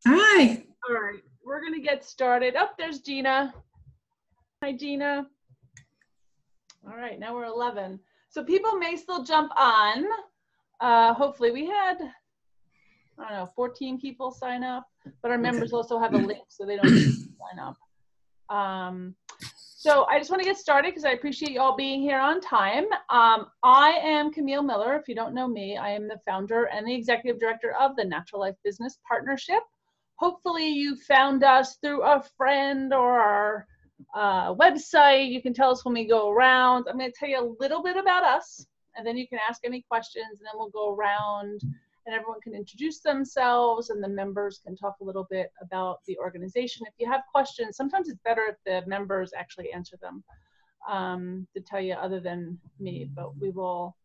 Hi. All right, we're going to get started. Oh, there's Gina. Hi, Gina. All right, now we're 11. So people may still jump on. Hopefully we had, I don't know, 14 people sign up, but our members also have a link so they don't need to sign up. So I just want to get started because I appreciate you all being here on time. I am Camille Miller. If you don't know me, I am the founder and the executive director of the Natural Life Business Partnership. Hopefully you found us through a friend or our website. You can tell us when we go around. I'm going to tell you a little bit about us, and then you can ask any questions, and then we'll go around and everyone can introduce themselves and the members can talk a little bit about the organization. If you have questions, sometimes it's better if the members actually answer them to tell you other than me, but we will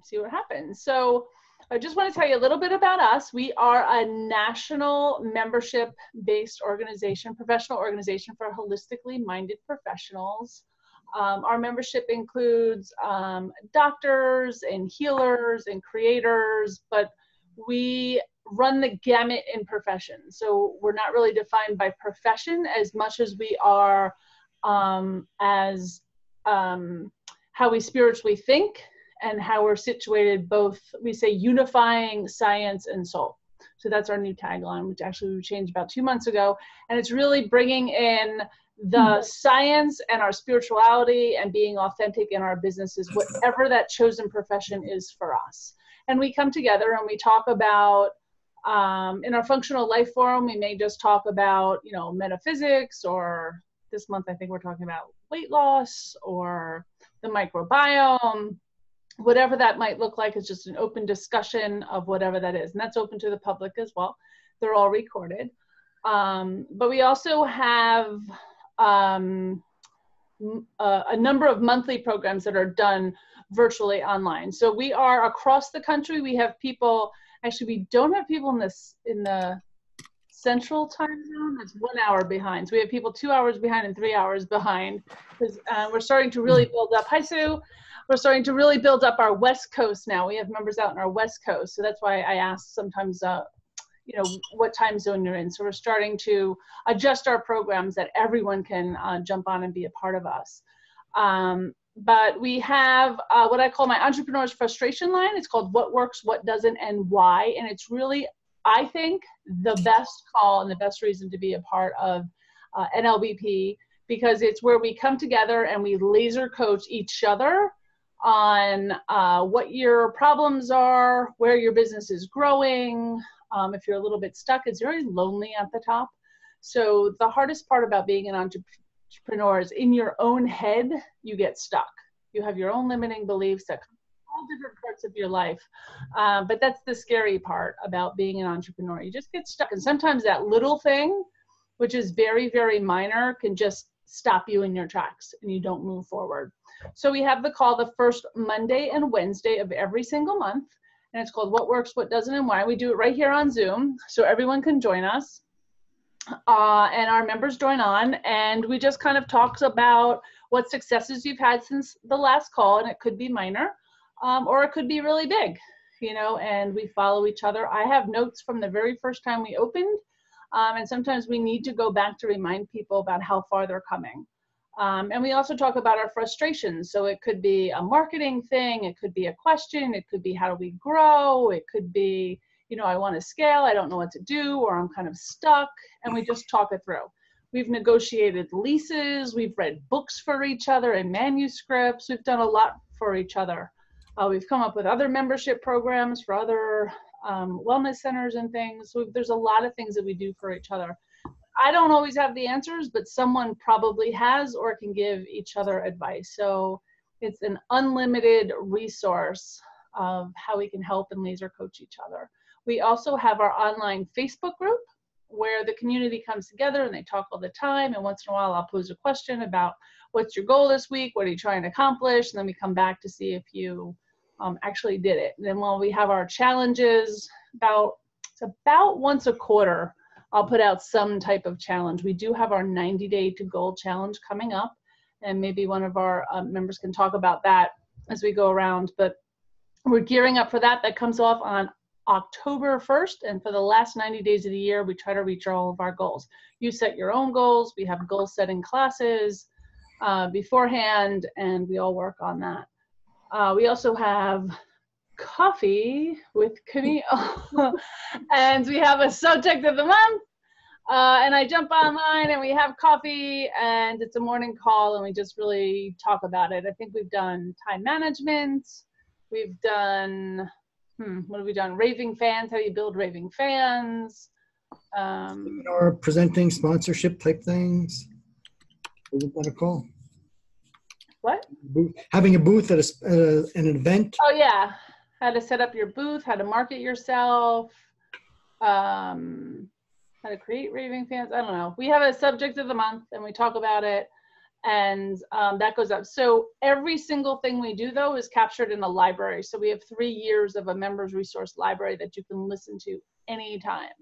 see what happens. So I just want to tell you a little bit about us. We are a national membership-based organization, professional organization for holistically minded professionals. Our membership includes doctors and healers and creators, but we run the gamut in professions. So we're not really defined by profession as much as we are as how we spiritually think and how we're situated, both, we say unifying science and soul. So that's our new tagline, which actually we changed about 2 months ago. And it's really bringing in the science and our spirituality and being authentic in our businesses, whatever that chosen profession is for us. And we come together and we talk about, in our functional life forum, we may just talk about, you know, metaphysics, or this month I think we're talking about weight loss or the microbiome. Whatever that might look like is just an open discussion of whatever that is. And that's open to the public as well. They're all recorded. But we also have a number of monthly programs that are done virtually online. So we are across the country. We have people, actually we don't have people in the central time zone. That's 1 hour behind. So we have people 2 hours behind and 3 hours behind, because we're starting to really build up. Hi, Sue. We're starting to really build up our West Coast now. We have members out in our West Coast. So that's why I ask sometimes, you know, what time zone you're in. So we're starting to adjust our programs that everyone can jump on and be a part of us. But we have what I call my entrepreneur's frustration line. It's called What Works, What Doesn't, and Why. And it's really, I think, the best call and the best reason to be a part of NLBP, because it's where we come together and we laser coach each other on what your problems are, where your business is growing. If you're a little bit stuck, it's very lonely at the top. So the hardest part about being an entrepreneur is in your own head, you get stuck. You have your own limiting beliefs that come from all different parts of your life. But that's the scary part about being an entrepreneur. You just get stuck. And sometimes that little thing, which is very, very minor, can just stop you in your tracks and you don't move forward. So we have the call the first Monday and Wednesday of every single month. And it's called What Works, What Doesn't, and Why. We do it right here on Zoom, so everyone can join us. And our members join on, and we just kind of talk about what successes you've had since the last call, and it could be minor, or it could be really big, you know, and we follow each other. I have notes from the very first time we opened, and sometimes we need to go back to remind people about how far they're coming. And we also talk about our frustrations. So it could be a marketing thing, it could be a question, it could be how do we grow, it could be, you know, I want to scale, I don't know what to do, or I'm kind of stuck, and we just talk it through. We've negotiated leases, we've read books for each other and manuscripts, we've done a lot for each other. We've come up with other membership programs for other wellness centers and things. So there's a lot of things that we do for each other. I don't always have the answers, but someone probably has or can give each other advice. So it's an unlimited resource of how we can help and laser coach each other. We also have our online Facebook group where the community comes together and they talk all the time. And once in a while, I'll pose a question about what's your goal this week? What are you trying to accomplish? And then we come back to see if you actually did it. And then while we have our challenges, it's about once a quarter, I'll put out some type of challenge. We do have our 90-day to goal challenge coming up, and maybe one of our members can talk about that as we go around, but we're gearing up for that. That comes off on October 1st, and for the last 90 days of the year, we try to reach all of our goals. You set your own goals. We have goal-setting classes beforehand, and we all work on that. We also have coffee with Camille, and we have a subject of the month. And I jump online and we have coffee, and it's a morning call, and we just really talk about it. I think we've done time management. We've done, what have we done? Raving fans, how do you build raving fans? Or presenting sponsorship type things. Isn't that a call? What? Having a booth at an event. Oh yeah, how to set up your booth, how to market yourself. How to create raving fans. I don't know. We have a subject of the month and we talk about it, and that goes up. So every single thing we do though is captured in a library. So we have 3 years of a members resource library that you can listen to anytime.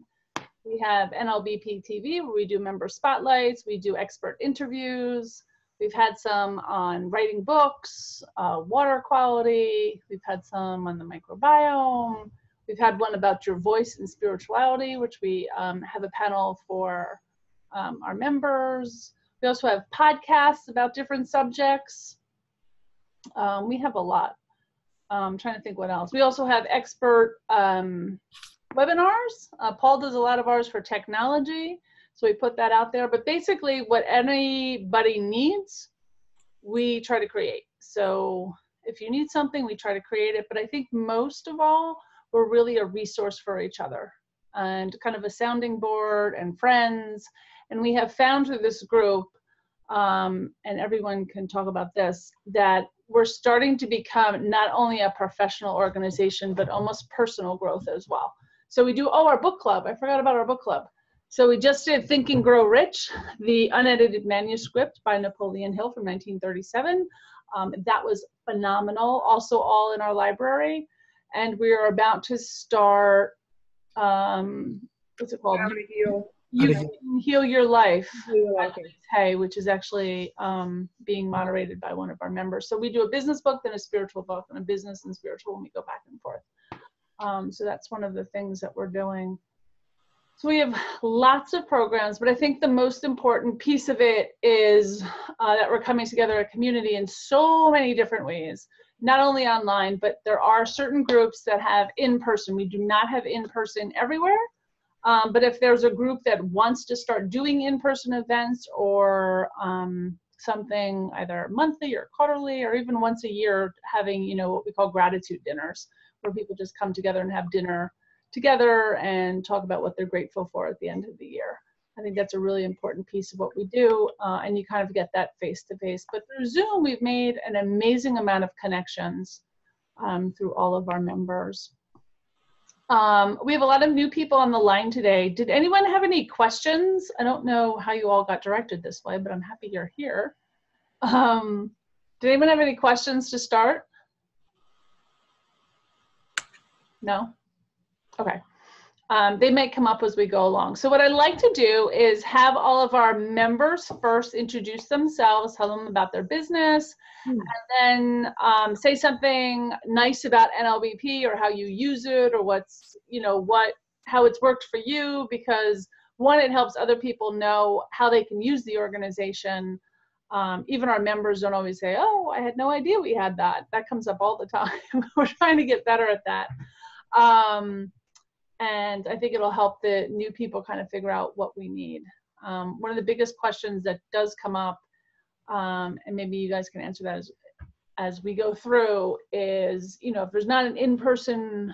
We have NLBP-TV where we do member spotlights. We do expert interviews. We've had some on writing books, water quality. We've had some on the microbiome. We've had one about your voice and spirituality, which we have a panel for our members. We also have podcasts about different subjects. We have a lot. I'm trying to think what else. We also have expert webinars. Paul does a lot of ours for technology, so we put that out there. But basically, what anybody needs, we try to create. So if you need something, we try to create it. But I think most of all, we're really a resource for each other and kind of a sounding board and friends. And we have found through this group, and everyone can talk about this, that we're starting to become not only a professional organization, but almost personal growth as well. So we do, our book club. I forgot about our book club. So we just did Think and Grow Rich, the unedited manuscript by Napoleon Hill from 1937. That was phenomenal. Also all in our library. And we are about to start, what's it called? You Can Heal Your Life, Hey, which is actually being moderated by one of our members. So we do a business book, then a spiritual book, and a business and spiritual, and we go back and forth. So that's one of the things that we're doing. So we have lots of programs, but I think the most important piece of it is that we're coming together a community in so many different ways. Not only online, but there are certain groups that have in-person. We do not have in-person everywhere, but if there's a group that wants to start doing in-person events or something either monthly or quarterly or even once a year, having, what we call gratitude dinners, where people just come together and have dinner together and talk about what they're grateful for at the end of the year. I think that's a really important piece of what we do, and you kind of get that face-to-face. But through Zoom, we've made an amazing amount of connections through all of our members. We have a lot of new people on the line today. Did anyone have any questions? I don't know how you all got directed this way, but I'm happy you're here. Did anyone have any questions to start? No? Okay. They may come up as we go along. So what I'd like to do is have all of our members first introduce themselves, tell them about their business, and then say something nice about NLBP or how you use it or what's, how it's worked for you, because one, it helps other people know how they can use the organization. Even our members don't always say, oh, I had no idea we had that. That comes up all the time. We're trying to get better at that. And I think it'll help the new people kind of figure out what we need. One of the biggest questions that does come up, and maybe you guys can answer that as we go through, is, if there's not an in-person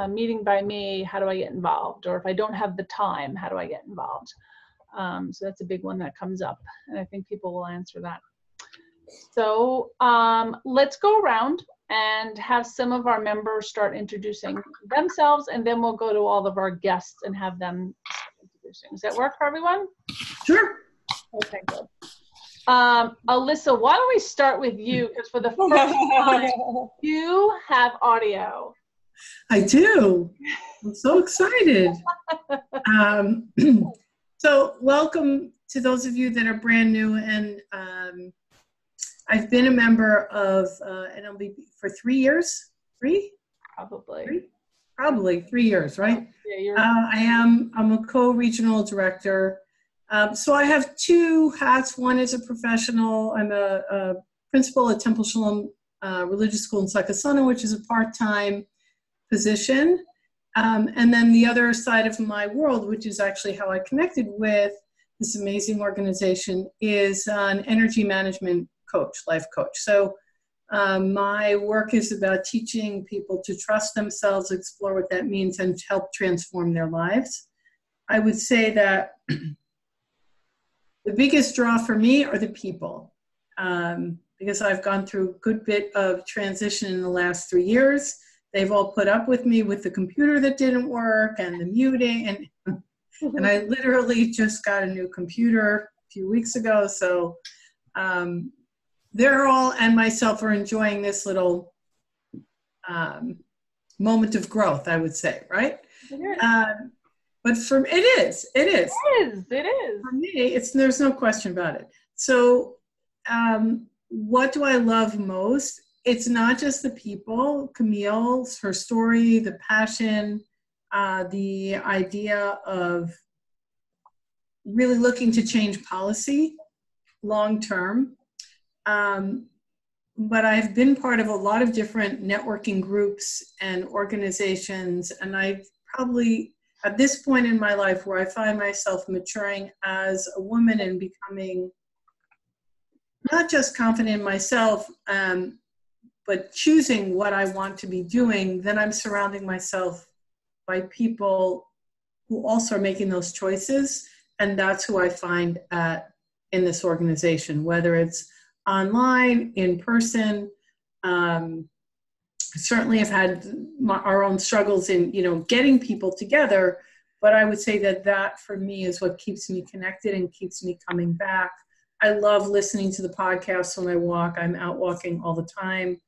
meeting by me, how do I get involved? Or if I don't have the time, how do I get involved? So that's a big one that comes up, and I think people will answer that. So let's go around and have some of our members start introducing themselves, and then we'll go to all of our guests and have them start introducing. Does that work for everyone? Sure. Okay, good. Alissa, why don't we start with you, because for the first time, you have audio. I do. I'm so excited. So welcome to those of you that are brand new, and I've been a member of NLBP for 3 years. 3? Probably. 3? probably 3 years, right? Yeah, I'm a co-regional director. So I have two hats. One is a professional. I'm a principal at Temple Shalom Religious School in Sakasana, which is a part-time position. And then the other side of my world, which is actually how I connected with this amazing organization, is an energy management coach, life coach. So my work is about teaching people to trust themselves, explore what that means, and help transform their lives. I would say that the biggest draw for me are the people, because I've gone through a good bit of transition in the last 3 years. They've all put up with me with the computer that didn't work and the muting, and I literally just got a new computer a few weeks ago. So they're all, and myself, are enjoying this little moment of growth, I would say, right? But for it is. For me, there's no question about it. So what do I love most? It's not just the people, Camille, her story, the passion, the idea of really looking to change policy long term. But I've been part of a lot of different networking groups and organizations, and I've probably, at this point in my life where I find myself maturing as a woman and becoming not just confident in myself, but choosing what I want to be doing, then I'm surrounding myself by people who also are making those choices. And that's who I find in this organization, whether it's online, in person. Certainly have had our own struggles in, getting people together, but I would say that for me is what keeps me connected and keeps me coming back. I love listening to the podcasts when I walk. I'm out walking all the time.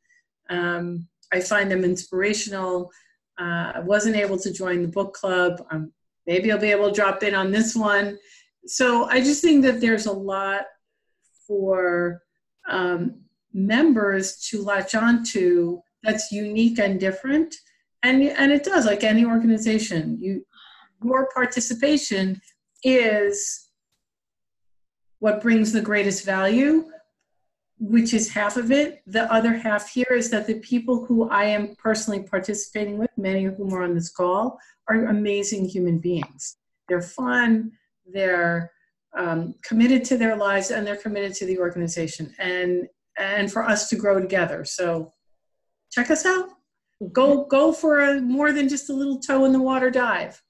I find them inspirational. I wasn't able to join the book club. Maybe I'll be able to drop in on this one. So I just think that there's a lot for members to latch onto that's unique and different. And it does, like any organization, your participation is what brings the greatest value, which is half of it. The other half here is that the people who I am personally participating with, many of whom are on this call, are amazing human beings. They're fun, they're committed to their lives, and they're committed to the organization, and for us to grow together. So check us out. Go for more than just a little toe in the water dive.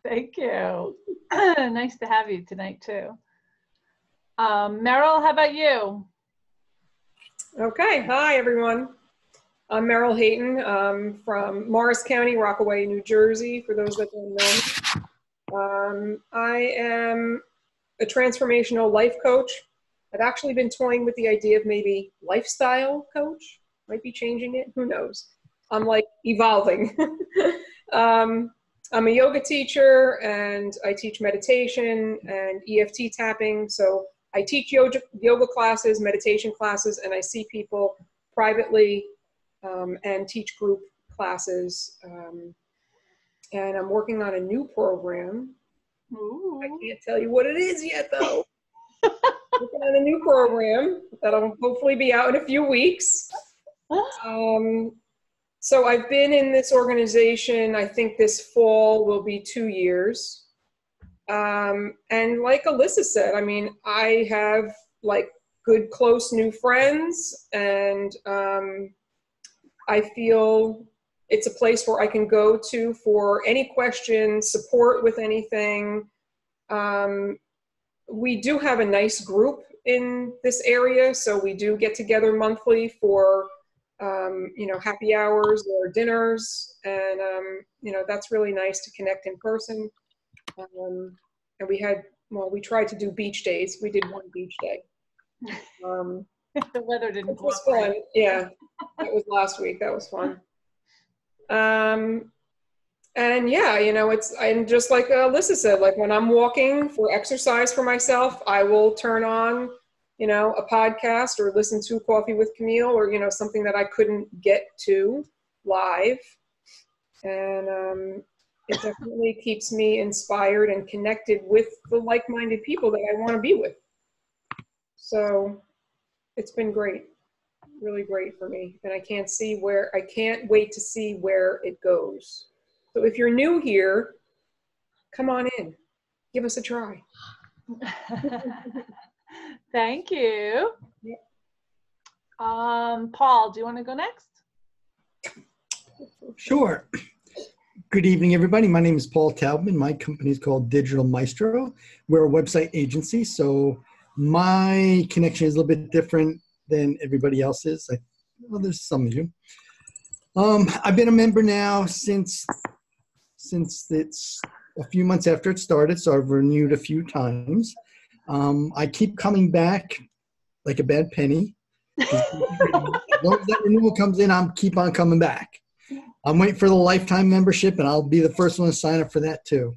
Thank you. Nice to have you tonight too. Meryl, how about you? Okay, hi everyone. I'm Meryl Hayton. I'm from Morris County, Rockaway, New Jersey, for those that don't know me. I am a transformational life coach. I've actually been toying with the idea of maybe lifestyle coach. Might be changing it, who knows? I'm like evolving. I'm a yoga teacher and I teach meditation and EFT tapping. So I teach yoga classes, meditation classes, and I see people privately and teach group classes. And I'm working on a new program. Ooh. I can't tell you what it is yet, though. Working on a new program that'll hopefully be out in a few weeks. So I've been in this organization, I think this fall will be 2 years. And like Alissa said, I mean, I have like good, close new friends, and I feel it's a place where I can go to for any questions, support with anything. We do have a nice group in this area, so we do get together monthly for happy hours or dinners, and that's really nice to connect in person. And we tried to do beach days. We did one beach day. The weather didn't. It was fun. Yeah, that was last week. That was fun. And yeah, I'm just like Alissa said, like when I'm walking for exercise for myself, I will turn on, a podcast or listen to Coffee with Camille or, something that I couldn't get to live. And it definitely keeps me inspired and connected with the like-minded people that I want to be with. So it's been great, really great for me. And I can't wait to see where it goes. So if you're new here, come on in, give us a try. Thank you. Paul, do you want to go next? Sure. Good evening, everybody. My name is Paul Taubman. My company is called Digital Maestro. We're a website agency, so my connection is a little bit different than everybody else's. Well, there's some of you. I've been a member now since it's a few months after it started, so I've renewed a few times. I keep coming back like a bad penny. As long as that renewal comes in, I'll keep on coming back. I'm waiting for the lifetime membership, and I'll be the first one to sign up for that too.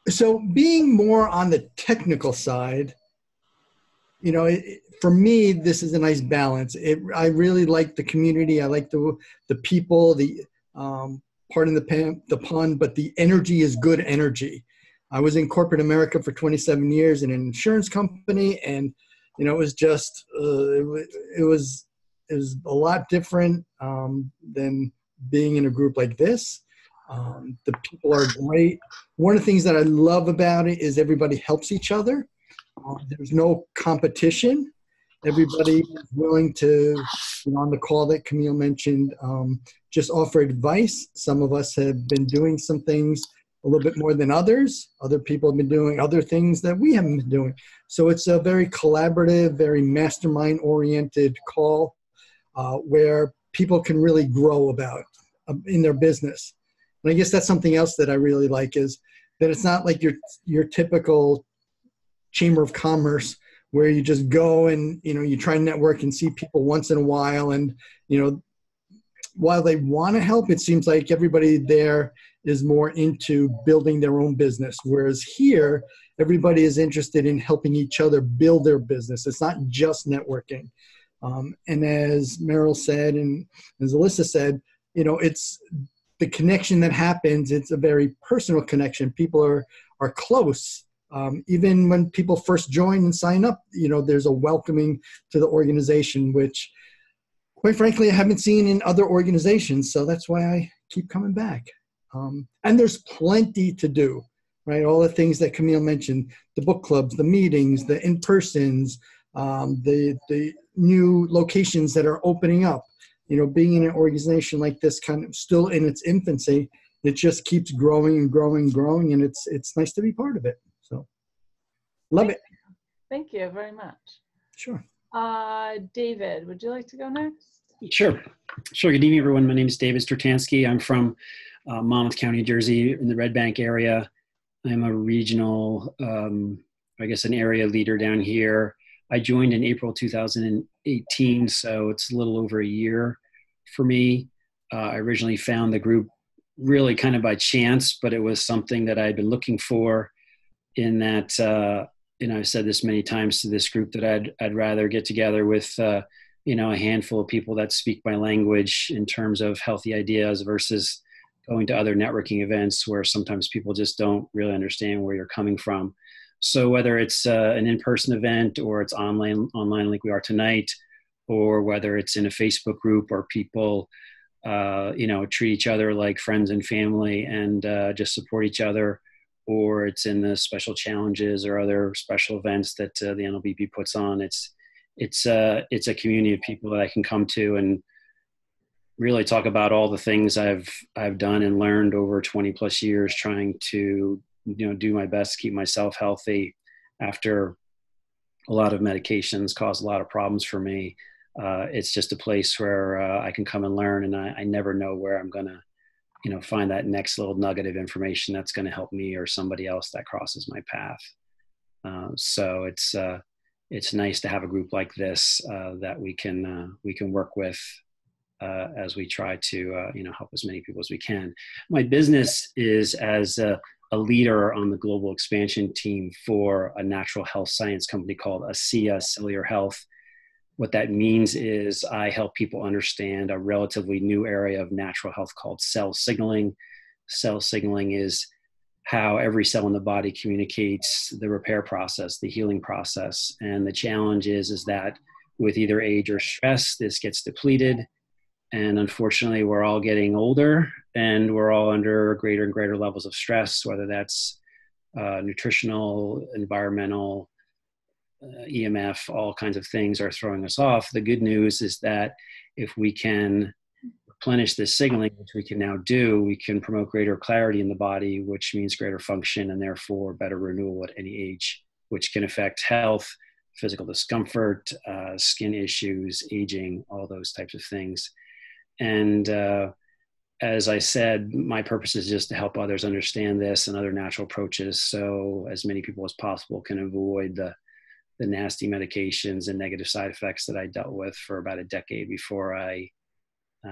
So being more on the technical side, you know, for me, this is a nice balance. I really like the community. I like the people, pardon the pun, but the energy is good energy. I was in corporate America for 27 years in an insurance company, and, you know, it was just, it was a lot different than being in a group like this. The people are great. One of the things that I love about it is everybody helps each other. There's no competition. Everybody is willing to, you know, on the call that Camille mentioned, just offer advice. Some of us have been doing some things a little bit more than others. Other people have been doing other things that we haven't been doing. So it's a very collaborative, very mastermind-oriented call where people can really grow about in their business. And I guess that's something else that I really like, is that it's not like your typical chamber of commerce where you just go and, you know, you try and network and see people once in a while. And, you know, while they want to help, it seems like everybody there is more into building their own business. Whereas here, everybody is interested in helping each other build their business. It's not just networking. And as Meryl said, and as Alissa said, you know, it's the connection that happens. It's a very personal connection. People are close. Even when people first join and sign up, you know, there's a welcoming to the organization, which, quite frankly, I haven't seen in other organizations. So that's why I keep coming back. And there's plenty to do, right? All the things that Camille mentioned, the book clubs, the meetings, the in-persons, the new locations that are opening up. You know, being in an organization like this, kind of still in its infancy, it just keeps growing and growing and growing, and it's nice to be part of it. So, love it. Thank you very much. Sure. David, would you like to go next? Sure. Good evening, everyone. My name is David Stratansky. I'm from Monmouth County, New Jersey, in the Red Bank area. I'm a regional, I guess, an area leader down here. I joined in April 2018, so it's a little over a year for me. I originally found the group really kind of by chance, but it was something that I'd been looking for, in that, you know, I've said this many times to this group that I'd rather get together with, you know, a handful of people that speak my language in terms of healthy ideas versus going to other networking events where sometimes people just don't really understand where you're coming from. So whether it's an in-person event or it's online like we are tonight, or whether it's in a Facebook group or people, you know, treat each other like friends and family and just support each other, or it's in the special challenges or other special events that the NLBP puts on. It's a community of people that I can come to and really talk about all the things I've done and learned over 20 plus years, trying to, you know, do my best to keep myself healthy after a lot of medications caused a lot of problems for me. It's just a place where I can come and learn, and I never know where I'm going to, you know, find that next little nugget of information that's going to help me or somebody else that crosses my path. So it's nice to have a group like this that we can work with as we try to, you know, help as many people as we can. My business is as a leader on the global expansion team for a natural health science company called Alissa Cellular Health. What that means is I help people understand a relatively new area of natural health called cell signaling. Cell signaling is how every cell in the body communicates the repair process, the healing process. And the challenge is that with either age or stress, this gets depleted. And unfortunately, we're all getting older and we're all under greater and greater levels of stress, whether that's nutritional, environmental, EMF, all kinds of things are throwing us off. The good news is that if we can replenish this signaling, which we can now do, we can promote greater clarity in the body, which means greater function and therefore better renewal at any age, which can affect health, physical discomfort, skin issues, aging, all those types of things. And as I said, my purpose is just to help others understand this and other natural approaches so as many people as possible can avoid the nasty medications and negative side effects that I dealt with for about a decade before I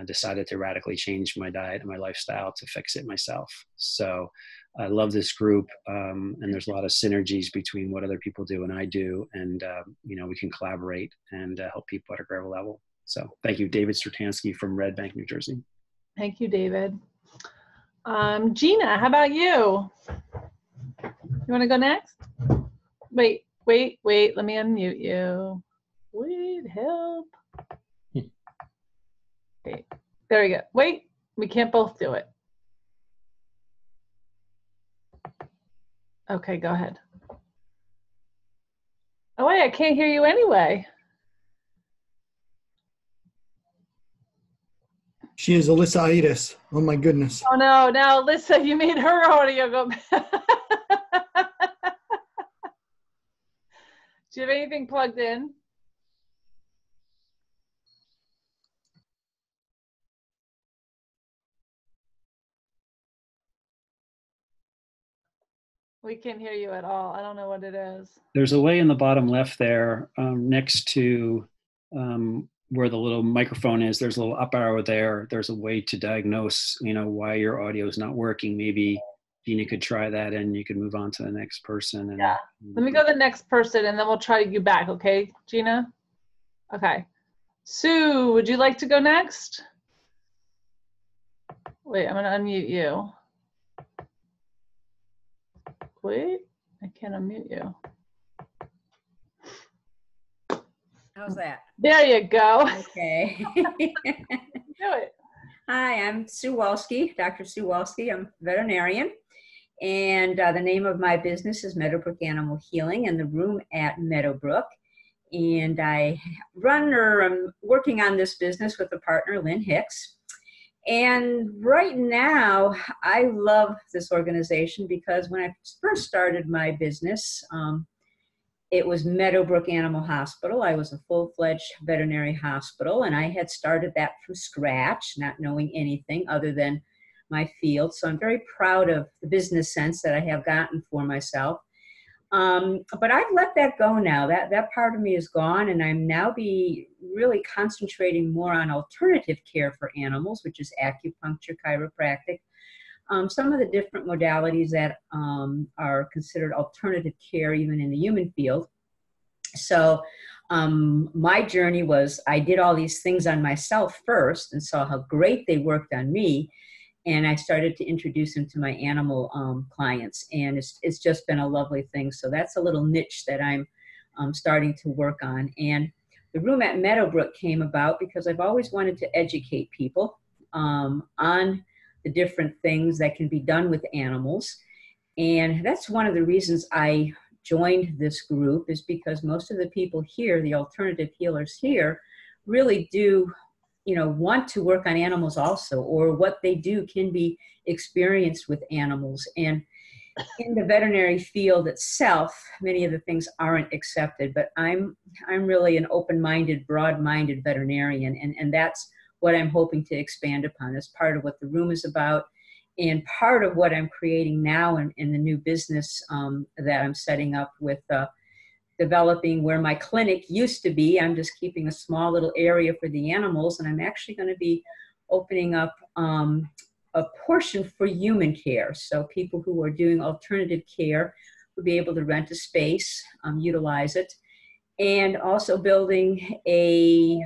decided to radically change my diet and my lifestyle to fix it myself. So I love this group, and there's a lot of synergies between what other people do and I do, and we can collaborate and help people at a greater level. So thank you, David Stratansky from Red Bank, New Jersey. Thank you, David. Gina, how about you? You want to go next? Wait, let me unmute you. Wait, help. Okay, there we go. Wait, we can't both do it. Okay, go ahead. Oh wait, I can't hear you anyway. She is Alissa Itis. Oh my goodness. Oh no, now Alissa, you made her audio go bad. Do you have anything plugged in? We can't hear you at all. I don't know what it is. There's a way in the bottom left there next to where the little microphone is. There's a little up arrow there. There's a way to diagnose, why your audio is not working. Maybe Gina could try that and you could move on to the next person. And, yeah. Let me go to the next person and then we'll try you back. Okay, Gina? Okay. Sue, would you like to go next? Wait, I'm going to unmute you. Wait, I can't unmute you. How's that? There you go. Okay. Do it. Hi, I'm Sue Walski, Dr. Sue Walski. I'm a veterinarian. And the name of my business is Meadowbrook Animal Healing and the room at Meadowbrook. And I'm working on this business with a partner, Lynn Hicks. And right now, I love this organization because when I first started my business, it was Meadowbrook Animal Hospital. I was a full-fledged veterinary hospital, and I had started that from scratch, not knowing anything other than my field. So I'm very proud of the business sense that I have gotten for myself. But I've let that go now. That part of me is gone, and I'm now really concentrating more on alternative care for animals, which is acupuncture, chiropractic, some of the different modalities that are considered alternative care even in the human field. So my journey was I did all these things on myself first and saw how great they worked on me. And I started to introduce them to my animal clients, and it's just been a lovely thing. So that's a little niche that I'm starting to work on. And the room at Meadowbrook came about because I've always wanted to educate people on the different things that can be done with animals. And that's one of the reasons I joined this group, is because most of the people here, the alternative healers here, really do want to work on animals also, or what they do can be experienced with animals. And in the veterinary field itself, many of the things aren't accepted, but I'm really an open-minded, broad-minded veterinarian, and that's what I'm hoping to expand upon. That's part of what the room is about, and part of what I'm creating now in the new business that I'm setting up with developing where my clinic used to be. I'm just keeping a small little area for the animals, and I'm actually going to be opening up a portion for human care. So people who are doing alternative care will be able to rent a space, utilize it, and also building a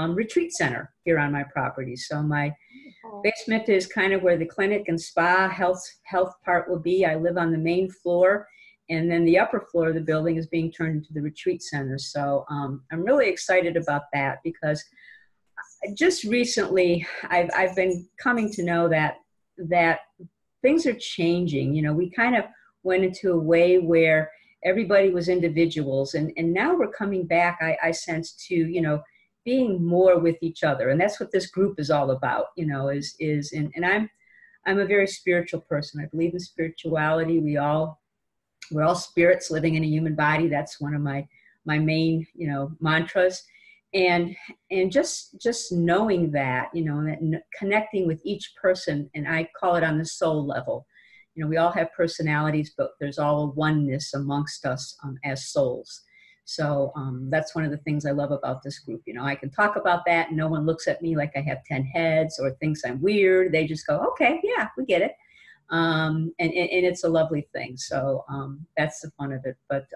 retreat center here on my property. So my basement is kind of where the clinic and spa health part will be. I live on the main floor, and then the upper floor of the building is being turned into the retreat center. So I'm really excited about that, because just recently I've been coming to know that things are changing. You know, we kind of went into a way where everybody was individuals, and now we're coming back, I sense, to, you know, being more with each other. And that's what this group is all about, you know, and I'm a very spiritual person. I believe in spirituality. We're all spirits living in a human body. That's one of my main, you know, mantras. And just knowing that, you know, that connecting with each person, and I call it on the soul level. You know, we all have personalities, but there's all a oneness amongst us as souls. So that's one of the things I love about this group. You know, I can talk about that and no one looks at me like I have 10 heads or thinks I'm weird. They just go, okay, yeah, we get it. And it's a lovely thing. So that's the fun of it. But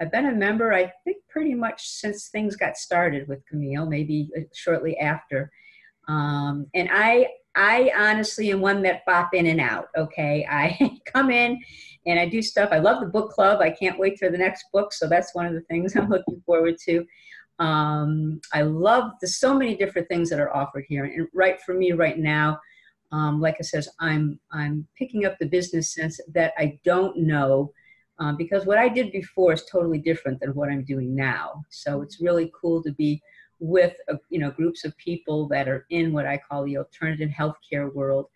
I've been a member, I think, pretty much since things got started with Camille, maybe shortly after. And I honestly am one that bop in and out, okay? I come in and I do stuff. I love the book club. I can't wait for the next book. So that's one of the things I'm looking forward to. I love there's so many different things that are offered here. And right for me right now, like I says, I'm picking up the business sense that I don't know, because what I did before is totally different than what I'm doing now. So it's really cool to be with you know, groups of people that are in what I call the alternative healthcare world.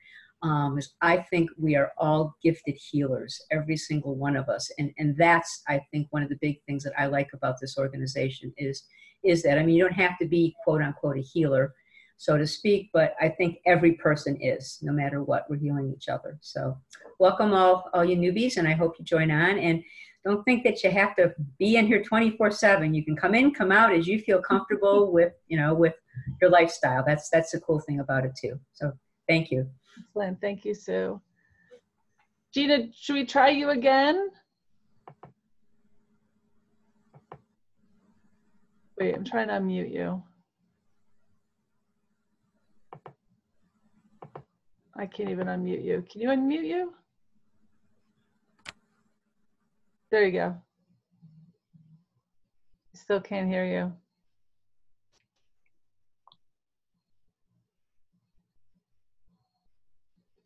I think we are all gifted healers, every single one of us, and that's, I think, one of the big things that I like about this organization is that, I mean, you don't have to be quote unquote a healer, so to speak, but I think every person is, no matter what, we're healing each other. So welcome all you newbies, and I hope you join on. And don't think that you have to be in here 24/7. You can come in, come out as you feel comfortable with, you know, with your lifestyle. That's the cool thing about it too. So thank you. Excellent. Thank you, Sue. Gina, should we try you again? Wait, I'm trying to unmute you. I can't even unmute you. Can you unmute you? There you go. Still can't hear you.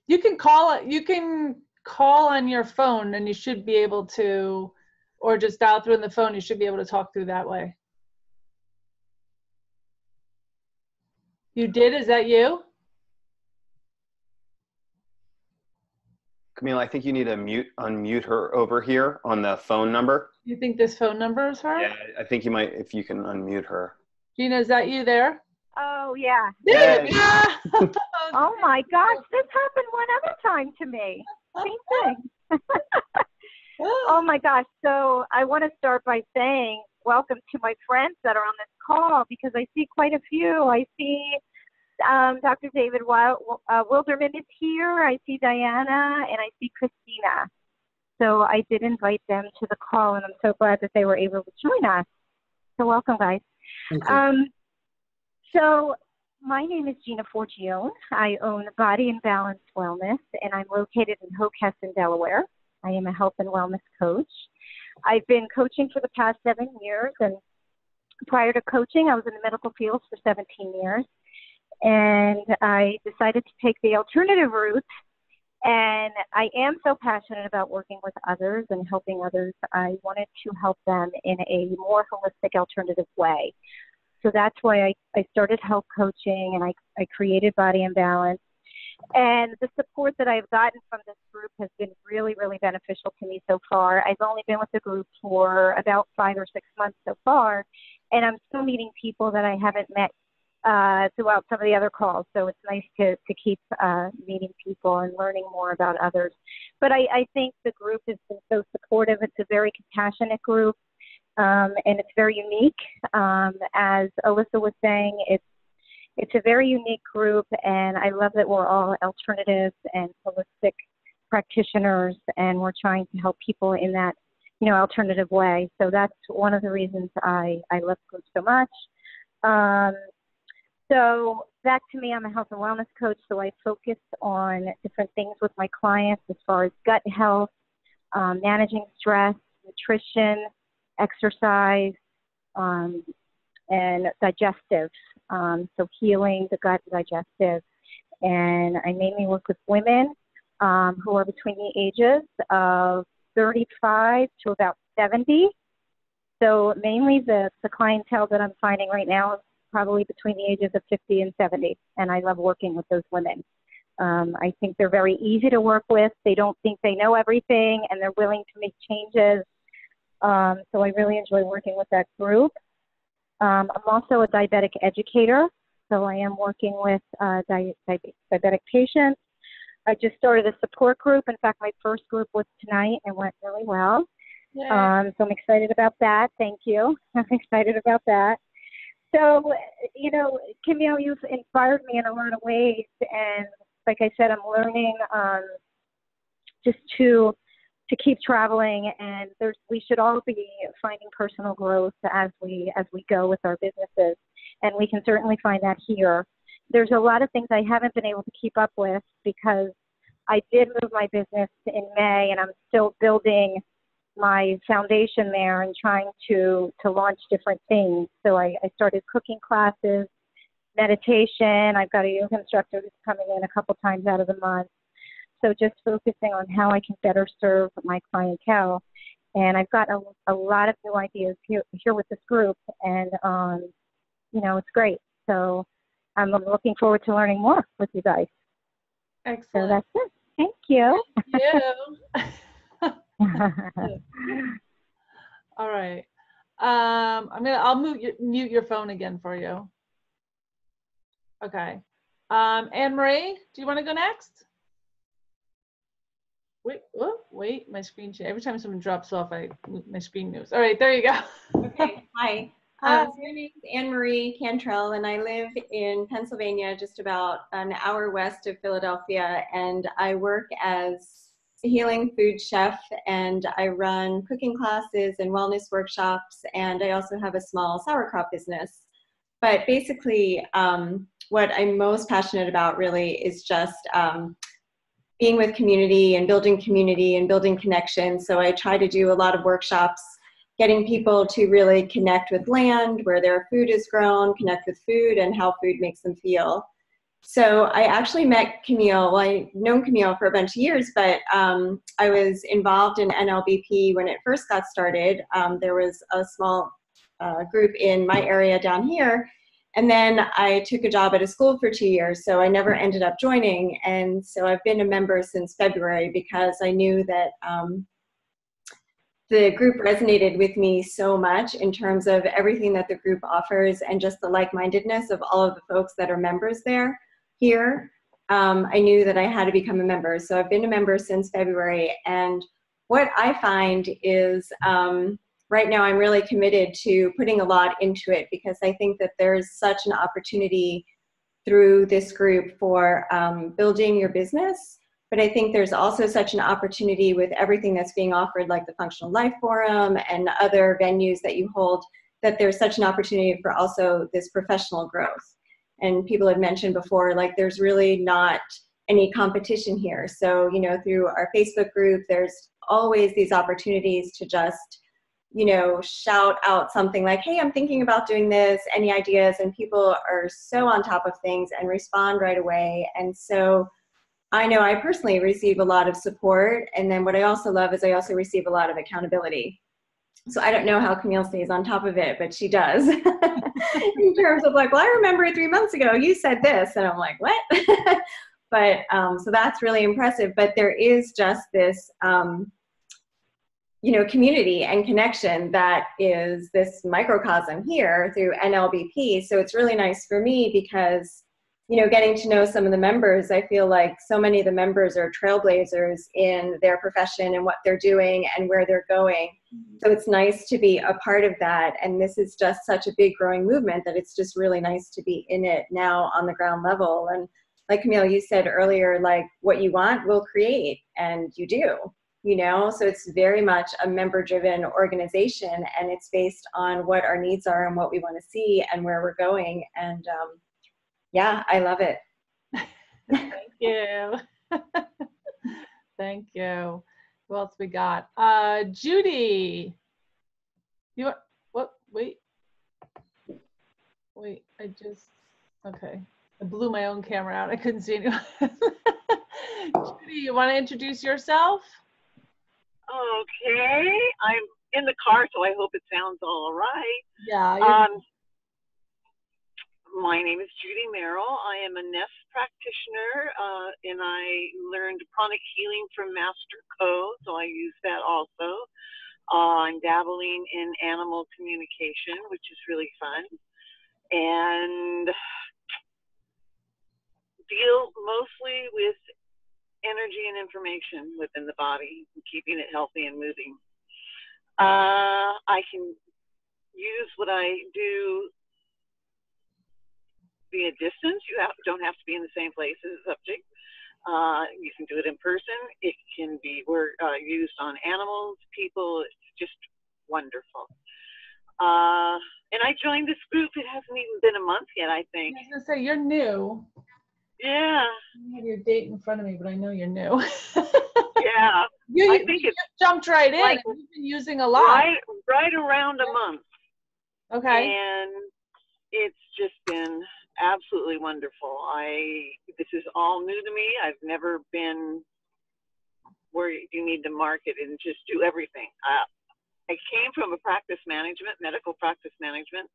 You can call on your phone and you should be able to, or just dial through on the phone, you should be able to talk through that way. You did? Is that you? Camille, I think you need to unmute her over here on the phone number. You think this phone number is her? Yeah, I think you might, if you can unmute her. Gina, is that you there? Oh, yeah. There you go. Oh, my gosh. This happened one other time to me. Same thing. Oh, my gosh. So I want to start by saying welcome to my friends that are on this call, because I see quite a few. I see Dr. David Wilderman is here. I see Diana, and I see Christina. So I did invite them to the call, and I'm so glad that they were able to join us. So welcome, guys. So my name is Gina Forgione. I own Body and Balance Wellness, and I'm located in Hockessin, Delaware. I am a health and wellness coach. I've been coaching for the past 7 years, and prior to coaching, I was in the medical field for 17 years. And I decided to take the alternative route, and I am so passionate about working with others and helping others. I wanted to help them in a more holistic, alternative way. So that's why I started health coaching, and I created Body and Balance. And the support that I've gotten from this group has been really, really beneficial to me so far. I've only been with the group for about 5 or 6 months so far, and I'm still meeting people that I haven't met throughout some of the other calls. So it's nice to keep meeting people and learning more about others. But I think the group has been so supportive. It's a very compassionate group, and it's very unique. As Alissa was saying, it's a very unique group, and I love that we're all alternative and holistic practitioners, and we're trying to help people in that alternative way. So that's one of the reasons I love groups so much. So back to me, I'm a health and wellness coach, so I focus on different things with my clients as far as gut health, managing stress, nutrition, exercise, and digestive. So healing the gut and digestive. And I mainly work with women who are between the ages of 35 to about 70. So mainly the clientele that I'm finding right now is probably between the ages of 50 and 70. And I love working with those women. I think they're very easy to work with. They don't think they know everything, and they're willing to make changes. So I really enjoy working with that group. I'm also a diabetic educator, so I am working with diabetic patients. I just started a support group. In fact, my first group was tonight and went really well. So I'm excited about that. Thank you. I'm excited about that. So, Camille, you've inspired me in a lot of ways. And like I said, I'm learning just to keep traveling. And we should all be finding personal growth as we go with our businesses. And we can certainly find that here. There's a lot of things I haven't been able to keep up with because I did move my business in May, and I'm still building my foundation there and trying to launch different things. So I started cooking classes, meditation. I've got a yoga instructor who's coming in a couple times out of the month. So just focusing on how I can better serve my clientele. And I've got a lot of new ideas here with this group, and it's great. So I'm looking forward to learning more with you guys. Excellent. So that's it. Thank you. Thank you. All right. I'll mute your phone again for you. Okay. Annmarie, do you want to go next? Wait, my screen changed. Every time someone drops off, my screen moves. All right, there you go. Okay, hi. My name is Annmarie Cantrell, and I live in Pennsylvania, just about an hour west of Philadelphia, and I work as a healing food chef, and I run cooking classes and wellness workshops, and I also have a small sauerkraut business. But basically, what I'm most passionate about really is just being with community and building connections. So I try to do a lot of workshops, getting people to really connect with land, where their food is grown, connect with food, and how food makes them feel. So I actually met Camille. Well, I've known Camille for a bunch of years, but I was involved in NLBP when it first got started. There was a small group in my area down here, and then I took a job at a school for 2 years, so I never ended up joining. And so I've been a member since February because I knew that the group resonated with me so much in terms of everything that the group offers and just the like-mindedness of all of the folks that are members here. I knew that I had to become a member. So I've been a member since February. And what I find is right now I'm really committed to putting a lot into it because I think that there's such an opportunity through this group for building your business. But I think there's also such an opportunity with everything that's being offered, like the Functional Life Forum and other venues that you hold, that there's such an opportunity for also this professional growth. And people had mentioned before, like there's really not any competition here. So, through our Facebook group, there's always these opportunities to just, shout out something like, hey, I'm thinking about doing this, any ideas? And people are so on top of things and respond right away. And so I know I personally receive a lot of support. And then what I also love is I also receive a lot of accountability. So I don't know how Camille stays on top of it, but she does. In terms of like, well, I remember 3 months ago you said this. And I'm like, what? But so that's really impressive. But there is just this, community and connection that is this microcosm here through NLBP. So it's really nice for me because getting to know some of the members, I feel like so many of the members are trailblazers in their profession and what they're doing and where they're going. So it's nice to be a part of that. And this is just such a big growing movement that it's just really nice to be in it now on the ground level. And like Camille, you said earlier, like what you want, we'll create, and you do. you know? So it's very much a member-driven organization, and it's based on what our needs are and what we want to see and where we're going. And yeah, I love it. Thank you. Thank you. Who else we got? Judi. You are, what? Wait. Okay. I blew my own camera out. I couldn't see anyone. Judi, you want to introduce yourself? Okay. I'm in the car, so I hope it sounds all right. Yeah. My name is Judi Meryl. I am a nest practitioner, and I learned pranic healing from Master Co, so I use that also. I'm dabbling in animal communication, which is really fun, and deal mostly with energy and information within the body, and keeping it healthy and moving. I can use what I do via distance. You don't have to be in the same place as the subject. You can do it in person. It can be used on animals, people. It's just wonderful. And I joined this group. It hasn't even been a month yet, I think. I was gonna say, you're new. Yeah. I have your date in front of me, but I know you're new. Yeah. I think you jumped right in. like, You've been using a lot. Right around a month. Okay. And it's just been absolutely wonderful. This is all new to me. I've never been where you need to market and just do everything. I came from a medical practice management,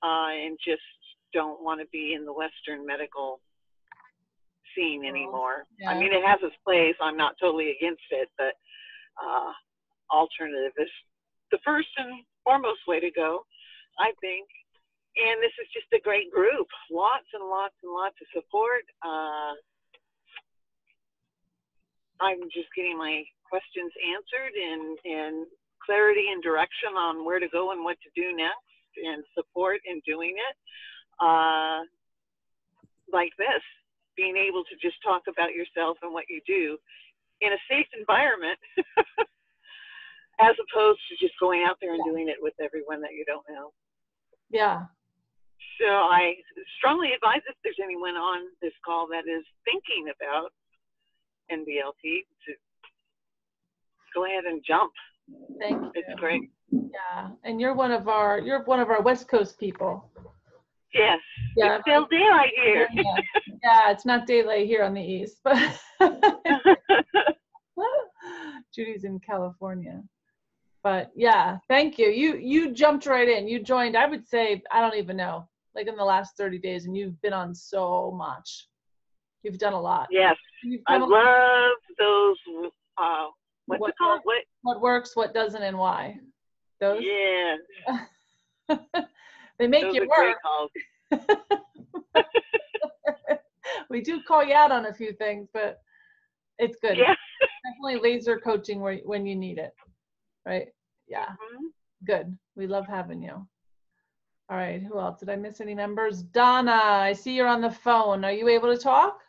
and just don't want to be in the Western medical scene anymore. Yeah. I mean, it has its place. I'm not totally against it, but alternative is the first and foremost way to go, I think. And this is just a great group. Lots and lots and lots of support. I'm just getting my questions answered and clarity and direction on where to go and what to do next, and support in doing it. Like this, being able to just talk about yourself and what you do in a safe environment, as opposed to just going out there and doing it with everyone that you don't know. Yeah. So I strongly advise, if there's anyone on this call that is thinking about NBLT, to go ahead and jump. Thank you. It's great. Yeah, and you're one of our West Coast people. Yes. Yeah. It's still daylight here. Yeah, it's not daylight here on the East, but Judy's in California. But yeah, thank you. You jumped right in. You joined, I would say, I don't even know, like in the last 30 days, and you've been on so much. You've done a lot. Yes. I love those, what's it called? What works, what doesn't, and why. Those? Yeah. They make those you are work. great calls. We do call you out on a few things, but it's good. Yeah. Definitely laser coaching when you need it. Right? Yeah. Mm-hmm. Good. We love having you. All right. Who else? Did I miss any members? Donna, I see you're on the phone. Are you able to talk?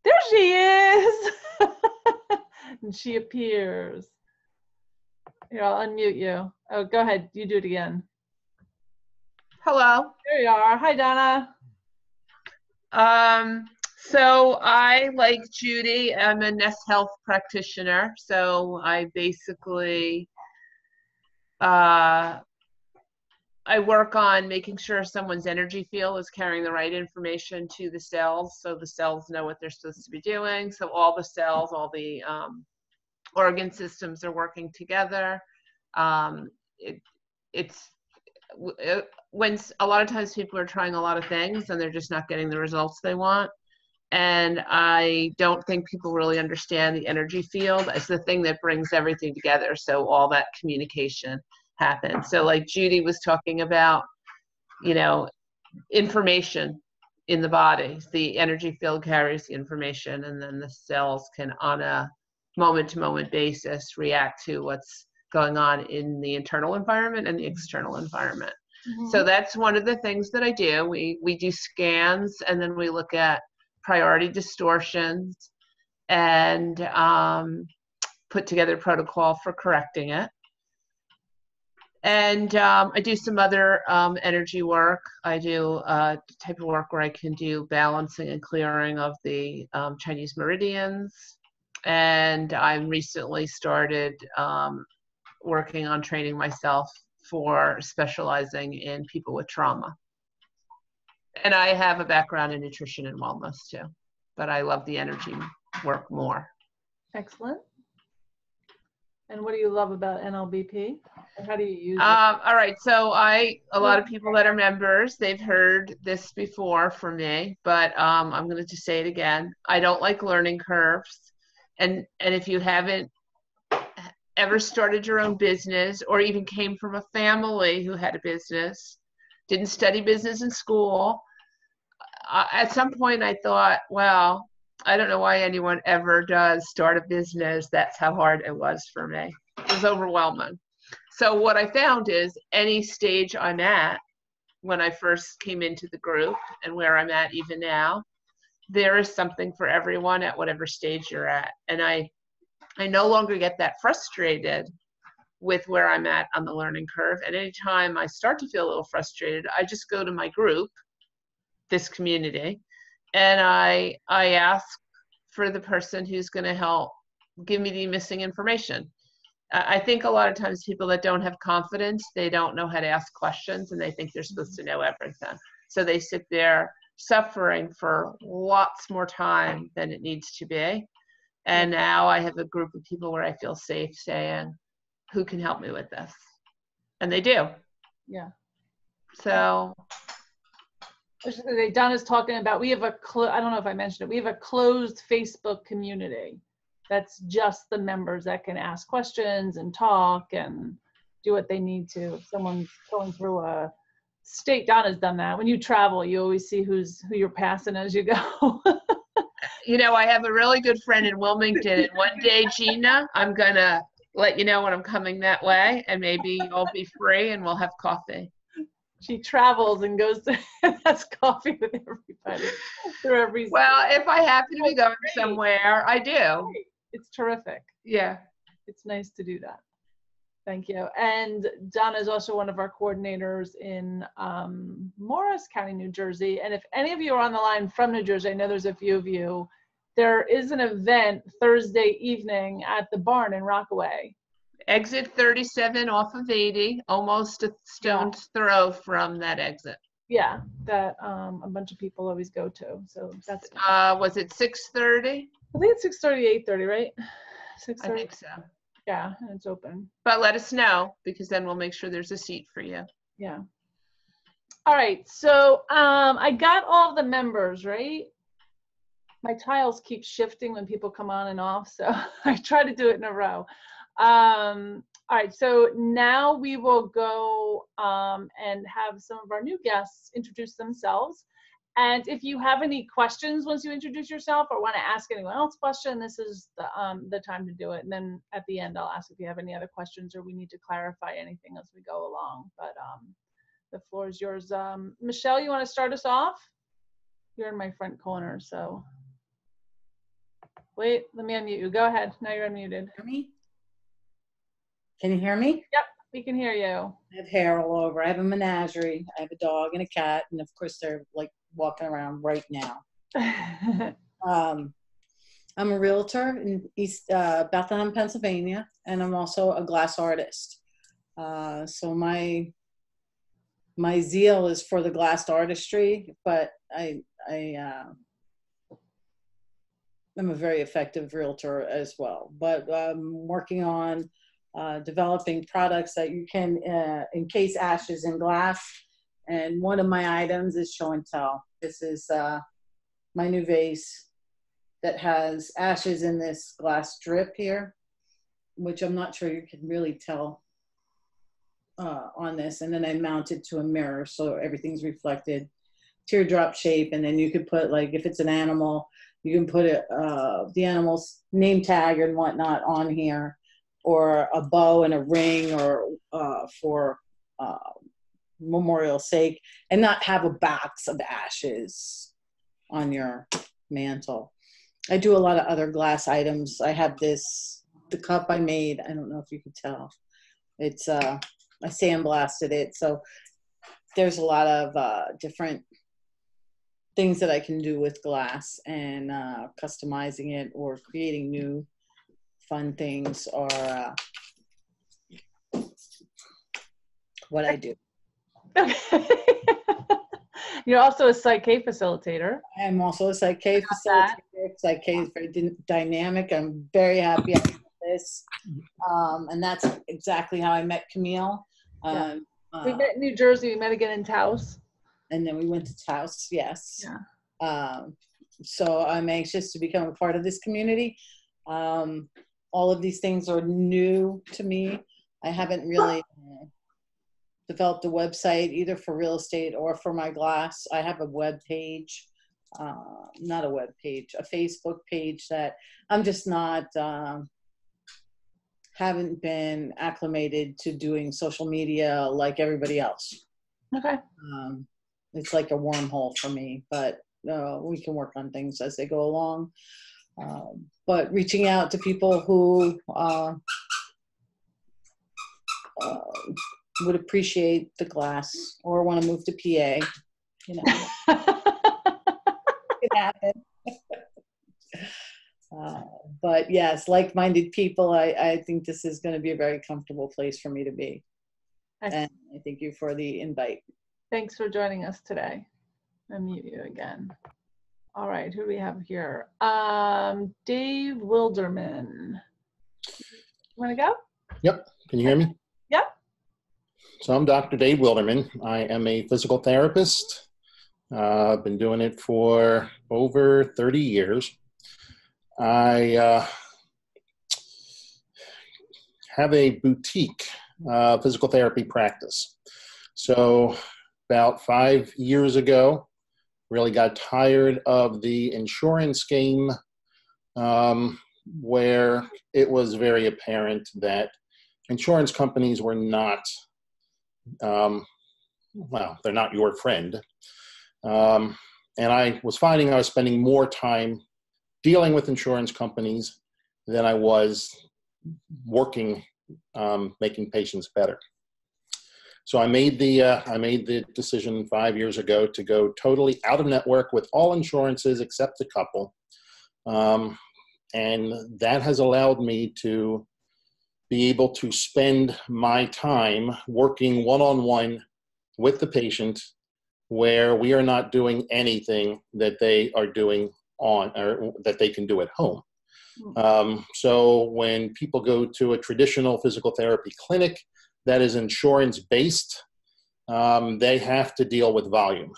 There she is. And she appears. Here, I'll unmute you. Oh, go ahead. You do it again. Hello. There you are. Hi, Donna. So I, like Judi, am a nest health practitioner. So I basically, I work on making sure someone's energy field is carrying the right information to the cells, so the cells know what they're supposed to be doing. So all the cells, all the organ systems are working together. When a lot of times people are trying a lot of things and they're just not getting the results they want. And I don't think people really understand the energy field as the thing that brings everything together. So all that communication happens. So like Judi was talking about, information in the body. The energy field carries the information, and then the cells can, on a moment-to-moment basis, react to what's going on in the internal environment and the external environment. Mm-hmm. So that's one of the things that I do. We do scans, and then we look at priority distortions, and put together a protocol for correcting it. And I do some other energy work. I do type of work where I can do balancing and clearing of the Chinese meridians. And I recently started working on training myself for specializing in people with trauma. And I have a background in nutrition and wellness too, but I love the energy work more. Excellent. And what do you love about NLBP? And how do you use it? All right, so a lot of people that are members, they've heard this before from me, but I'm going to just say it again. I don't like learning curves. And if you haven't ever started your own business or even came from a family who had a business, didn't study business in school, at some point I thought, well, I don't know why anyone ever does start a business. That's how hard it was for me. It was overwhelming. So what I found is any stage I'm at, when I first came into the group and where I'm at even now, there is something for everyone at whatever stage you're at. And I no longer get that frustrated with where I'm at on the learning curve. And anytime I start to feel a little frustrated, I just go to my group, this community, and I ask for the person who's going to help give me the missing information. I think a lot of times people that don't have confidence, they don't know how to ask questions and they think they're supposed to know everything. So they sit there suffering for lots more time than it needs to be. And now I have a group of people where I feel safe saying, who can help me with this? And they do. Yeah. So. Donna's talking about, we have I don't know if I mentioned it, we have a closed Facebook community. That's just the members that can ask questions and talk and do what they need to. If someone's going through a state, Donna's done that. When you travel, you always see who you're passing as you go. You know, I have a really good friend in Wilmington, and one day, Gina, I'm gonna let you know when I'm coming that way, and maybe you'll be free and we'll have coffee. She travels and goes to has coffee with everybody through every. Well, if I happen to be going somewhere, I do. It's terrific. Yeah. It's nice to do that. Thank you. And Donna is also one of our coordinators in Morris County, New Jersey. And if any of you are on the line from New Jersey, I know there's a few of you, there is an event Thursday evening at the barn in Rockaway. Exit 37 off of 80, almost a stone's throw from that exit. Yeah, that a bunch of people always go to. So that's. Was it 6:30? I think it's 6:30, 8:30, right? 6:30. I think so. Yeah, and it's open. But let us know, because then we'll make sure there's a seat for you. Yeah. All right, so I got all the members, right? My tiles keep shifting when people come on and off, so I try to do it in a row. All right, so now we will go and have some of our new guests introduce themselves. And if you have any questions once you introduce yourself or want to ask anyone else a question, this is the time to do it. And then at the end, I'll ask if you have any other questions or we need to clarify anything as we go along. But the floor is yours. Michelle, you want to start us off? You're in my front corner, so. Wait, let me unmute you. Go ahead. Now you're unmuted. Hear me? Can you hear me? Yep, we can hear you. I have hair all over. I have a menagerie. I have a dog and a cat, and of course they're like walking around right now. I'm a realtor in East Bethlehem, Pennsylvania, and I'm also a glass artist. So my zeal is for the glass artistry, but I'm a very effective realtor as well. But I'm working on developing products that you can encase ashes in glass. And one of my items is show and tell. This is my new vase that has ashes in this glass drip here, which I'm not sure you can really tell on this. And then I mounted to a mirror so everything's reflected, teardrop shape. And then you could put, like, if it's an animal, you can put it, the animal's name tag and whatnot on here, or a bow and a ring, or for memorial sake, and not have a box of ashes on your mantle. I do a lot of other glass items. I have the cup I made. I don't know if you could tell. It's, I sandblasted it. So there's a lot of different things that I can do with glass, and customizing it or creating new fun things are what I do. You're also a Psych-K facilitator. I'm also a Psych-K facilitator. Psych-K is very dynamic. I'm very happy about this. And that's exactly how I met Camille. Yeah. We met in New Jersey. We met again in Taos. And then we went to Taos, yes. Yeah. So I'm anxious to become a part of this community. All of these things are new to me. I haven't really developed a website either for real estate or for my glass. I have a web page, not a web page, a Facebook page that I'm just not, haven't been acclimated to doing social media like everybody else. Okay. It's like a wormhole for me, but we can work on things as they go along. But reaching out to people who would appreciate the glass or want to move to PA, you know, it happen. But yes, like-minded people, I think this is going to be a very comfortable place for me to be. And I thank you for the invite. Thanks for joining us today. I'll mute you again. All right, who do we have here? Dave Wilderman. Want to go? Yep. Can you hear me? Yep. So I'm Dr. Dave Wilderman. I am a physical therapist. I've been doing it for over 30 years. I have a boutique physical therapy practice. So about 5 years ago, really got tired of the insurance game, where it was very apparent that insurance companies were not, well, they're not your friend. And I was finding I was spending more time dealing with insurance companies than I was working, making patients better. So I made the decision 5 years ago to go totally out of network with all insurances except a couple. And that has allowed me to be able to spend my time working one-on-one with the patient, where we are not doing anything that they are doing on, or that they can do at home. So when people go to a traditional physical therapy clinic that is insurance-based, they have to deal with volume.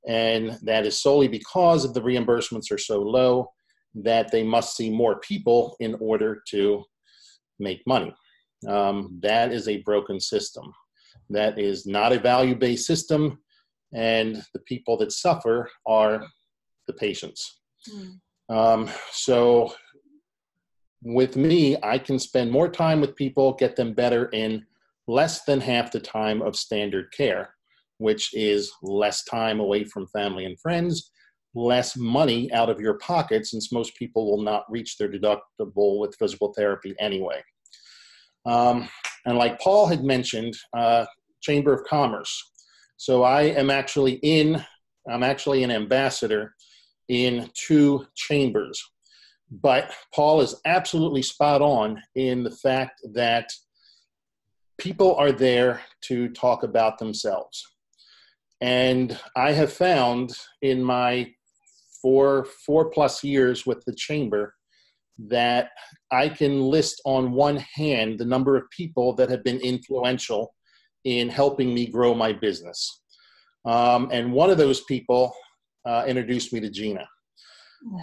And that is solely because the reimbursements are so low that they must see more people in order to make money. That is a broken system. That is not a value-based system, and the people that suffer are the patients. So with me, I can spend more time with people, get them better in less than half the time of standard care, which is less time away from family and friends, less money out of your pocket, since most people will not reach their deductible with physical therapy anyway. And like Paul had mentioned, Chamber of Commerce. So I'm actually an ambassador in 2 chambers. But Paul is absolutely spot on in the fact that people are there to talk about themselves. And I have found in my four plus years with the chamber that I can list on one hand the number of people that have been influential in helping me grow my business. And one of those people introduced me to Gina.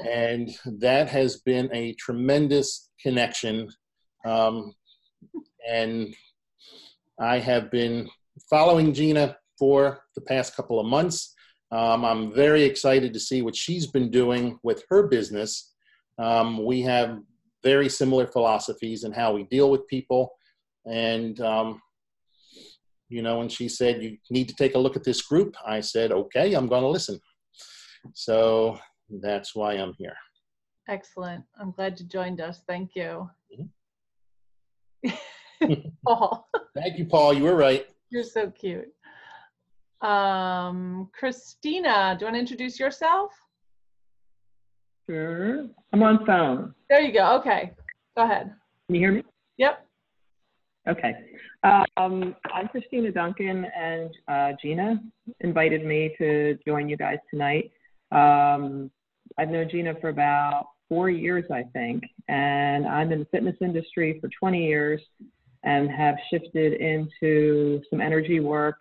And that has been a tremendous connection. And I have been following Gina for the past couple of months. I'm very excited to see what she's been doing with her business. We have very similar philosophies in how we deal with people. And, you know, when she said, you need to take a look at this group, I said, okay, I'm going to listen. So that's why I'm here. Excellent. I'm glad you joined us. Thank you. Mhm. Paul, Thank you, Paul. You were right. you're so cute. Christina, do you want to introduce yourself? Sure. I'm on phone. There you go. Okay. Go ahead. Can you hear me? Yep. Okay. I'm Christina Duncan, and Gina invited me to join you guys tonight. I've known Gina for about 4 years, I think, and I'm in the fitness industry for 20 years and have shifted into some energy work,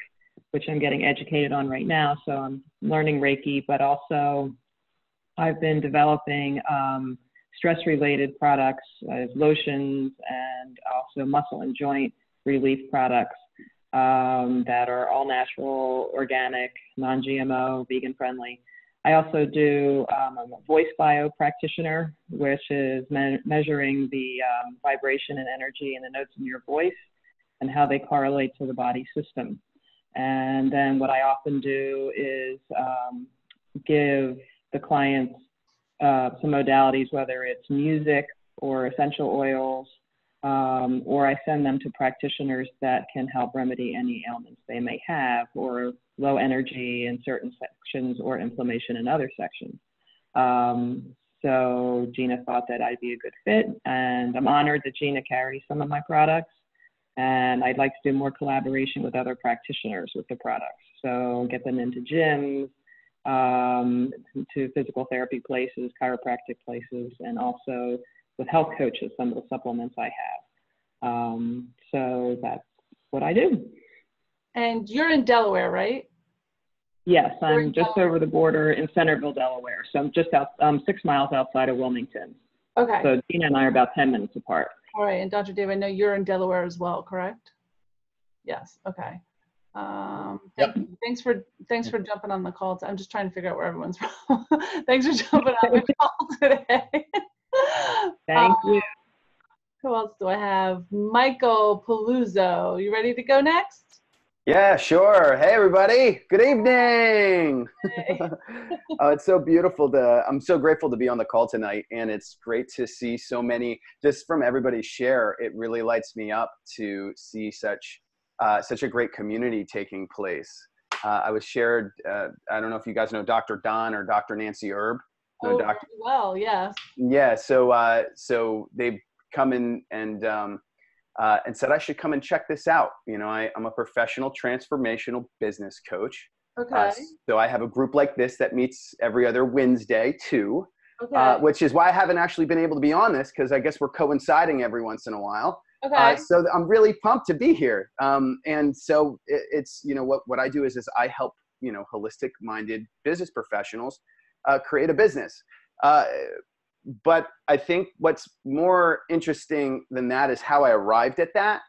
which I'm getting educated on right now. So I'm learning Reiki, but also I've been developing stress-related products, lotions, and also muscle and joint relief products that are all natural, organic, non-GMO, vegan-friendly. I also do, I'm a voice bio practitioner, which is measuring the vibration and energy in the notes in your voice and how they correlate to the body system. And then what I often do is give the clients some modalities, whether it's music or essential oils, or I send them to practitioners that can help remedy any ailments they may have, or low energy in certain sections or inflammation in other sections. So Gina thought that I'd be a good fit, and I'm honored that Gina carries some of my products, and I'd like to do more collaboration with other practitioners with the products. So get them into gyms, to physical therapy places, chiropractic places, and also with health coaches, some of the supplements I have. So that's what I do. And you're in Delaware, right? Yes, I'm just over the border in Centerville, Delaware. So I'm just 6 miles outside of Wilmington. Okay. So Gina and I are about 10 minutes apart. All right. And Dr. Dave, I know you're in Delaware as well, correct? Yes. Okay. Yep. Thanks for jumping on the call. I'm just trying to figure out where everyone's from. Thanks for jumping on the call today. Thank you. Who else do I have? Michael Paluzzo. You ready to go next? Yeah, sure. Hey, everybody. Good evening. Hey. Oh, it's so beautiful I'm so grateful to be on the call tonight. And it's great to see so many, just from everybody's share, it really lights me up to see such a great community taking place. I was shared, I don't know if you guys know Dr. Don or Dr. Nancy Erb. Oh, well, yeah. Yeah, so they've come in and said I should come and check this out. You know, I'm a professional transformational business coach. Okay. So I have a group like this that meets every other Wednesday too, Okay. which is why I haven't actually been able to be on this, because I guess we're coinciding every once in a while. Okay. So I'm really pumped to be here. And so it's, you know, what I do is I help, you know, holistic minded business professionals create a business. But I think what's more interesting than that is how I arrived at that.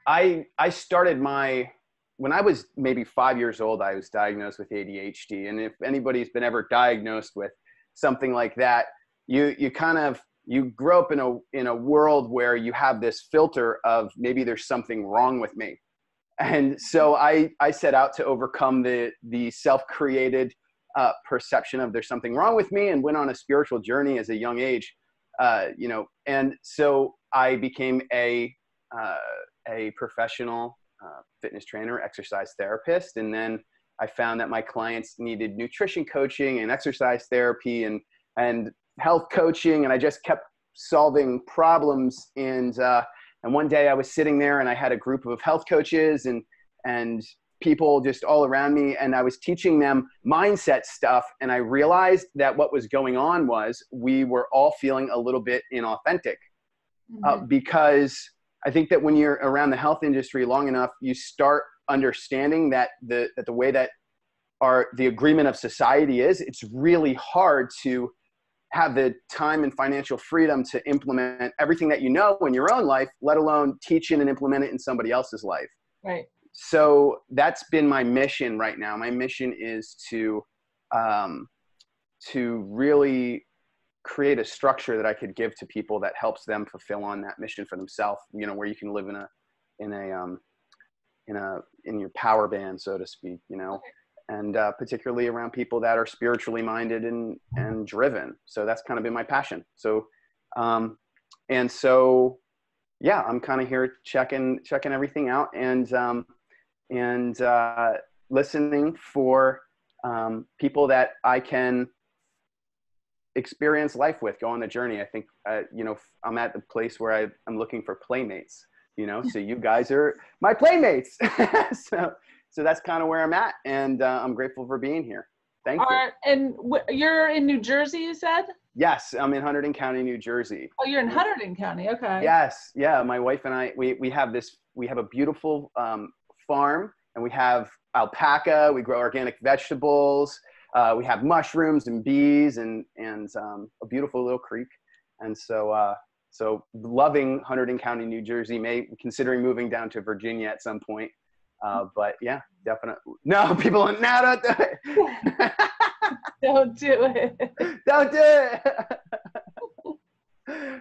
I started when I was maybe 5 years old, I was diagnosed with ADHD. And if anybody's been ever diagnosed with something like that, you grow up in a world where you have this filter of maybe there's something wrong with me. And so I set out to overcome the self-created perception of there's something wrong with me, and went on a spiritual journey as a young age, you know, and so I became a professional fitness trainer, exercise therapist. And then I found that my clients needed nutrition coaching and exercise therapy and health coaching. And I just kept solving problems. And one day I was sitting there and I had a group of health coaches and people just all around me, and I was teaching them mindset stuff. And I realized that what was going on was we were all feeling a little bit inauthentic, because I think that when you're around the health industry long enough, you start understanding that the way that the agreement of society is, it's really hard to have the time and financial freedom to implement everything that you know in your own life, let alone teach it and implement it in somebody else's life. Right. So that's been my mission right now. My mission is to really create a structure that I could give to people that helps them fulfill on that mission for themselves. You know, where you can live in your power band, so to speak. You know, particularly around people that are spiritually minded and driven. So that's kind of been my passion. So, yeah, I'm kind of here checking everything out and listening for people that I can experience life with, go on the journey. I think, I'm at the place where I'm looking for playmates, so you guys are my playmates. So that's kind of where I'm at. And I'm grateful for being here. Thank you. And you're in New Jersey, you said? Yes, I'm in Hunterdon County, New Jersey. Oh, you're in Hunterdon County. Okay. Yes. Yeah. My wife and I, we have a beautiful farm, and we have alpaca, we grow organic vegetables. We have mushrooms and bees and a beautiful little creek. And so loving Hunterdon County, New Jersey, considering moving down to Virginia at some point. But yeah, definitely. No, people, don't do it. Don't do it. Don't do it.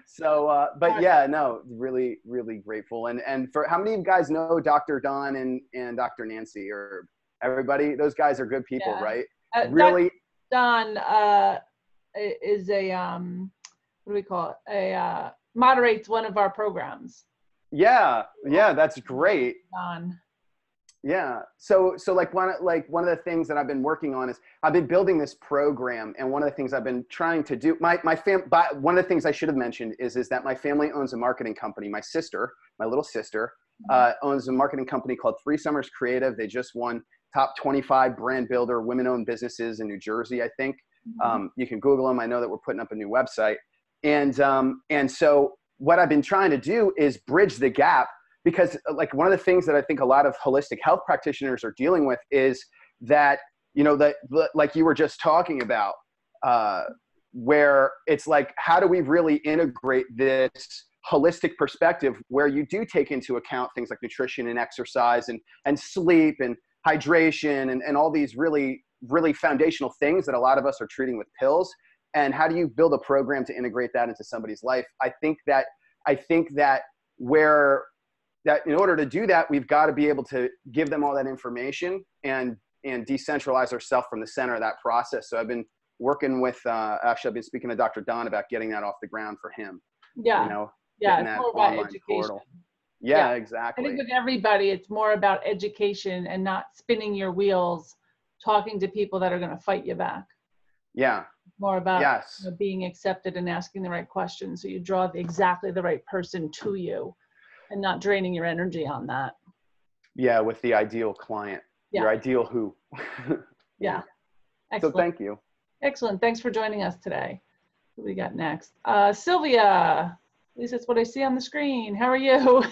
So, but yeah, no, really, really grateful. And for how many of you guys know Dr. Don and Dr. Nancy, or everybody? Those guys are good people, Yeah. right? Really. Don is a, what do we call it? Moderates one of our programs. Yeah. Yeah. That's great. Don. Yeah. So like one of the things that I've been working on is I've been building this program, and one of the things I've been trying to do, one of the things I should have mentioned is that my family owns a marketing company. My little sister, owns a marketing company called 3 Summers Creative. They just won top 25 brand builder women-owned businesses in New Jersey, I think. You can Google them. I know that we're putting up a new website. And so what I've been trying to do is bridge the gap, because like one of the things that I think a lot of holistic health practitioners are dealing with is that, like you were just talking about, where it's like, how do we really integrate this holistic perspective where you do take into account things like nutrition and exercise and sleep and hydration and all these really, really foundational things that a lot of us are treating with pills. And how do you build a program to integrate that into somebody's life? I think that in order to do that, we've got to be able to give them all that information and decentralize ourselves from the center of that process. So I've been working with, actually I've been speaking to Dr. Don about getting that off the ground for him. Yeah. Getting that online portal. Yeah, exactly. I think with everybody, it's more about education and not spinning your wheels, talking to people that are going to fight you back. Yeah. More about being accepted and asking the right questions, so you draw exactly the right person to you and not draining your energy on that. Yeah, with the ideal client. Yeah. Your ideal who. Yeah. Excellent. So thank you. Excellent. Thanks for joining us today. What do we got next? Sylvia. At least that's what I see on the screen. How are you?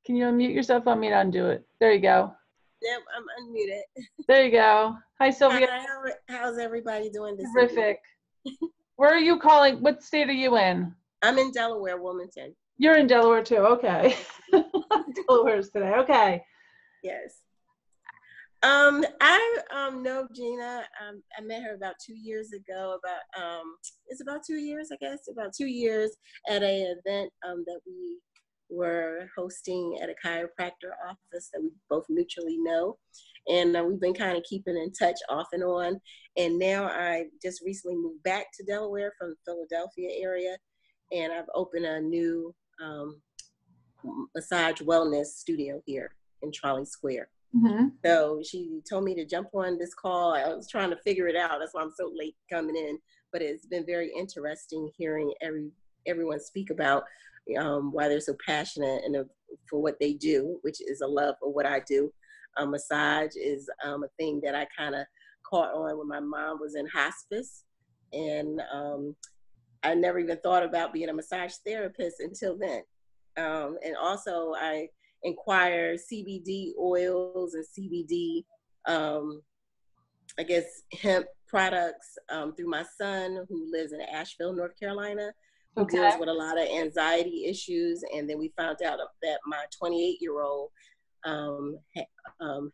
Can you unmute yourself? Want me to undo it? There you go. Yep, I'm unmuted. There you go. Hi, Sylvia. Hi, how's everybody doing this Terrific. Where are you calling? What state are you in? I'm in Delaware, Wilmington. You're in Delaware too. Okay. Delaware's today. Okay. Yes. I know Gina. I met her about 2 years ago. It's about 2 years, I guess. About 2 years at an event that we were hosting at a chiropractor office that we both mutually know. And we've been kind of keeping in touch off and on. And now I just recently moved back to Delaware from the Philadelphia area. And I've opened a new massage wellness studio here in Trolley Square. Mm-hmm. So she told me to jump on this call. I was trying to figure it out. That's why I'm so late coming in. But it's been very interesting hearing everyone speak about why they're so passionate and for what they do, which is a love of what I do. Massage is a thing that I kind of caught on when my mom was in hospice. And I never even thought about being a massage therapist until then. And also I inquire CBD oils and CBD, I guess, hemp products through my son who lives in Asheville, North Carolina, who deals with a lot of anxiety issues. And then we found out that my 28-year-old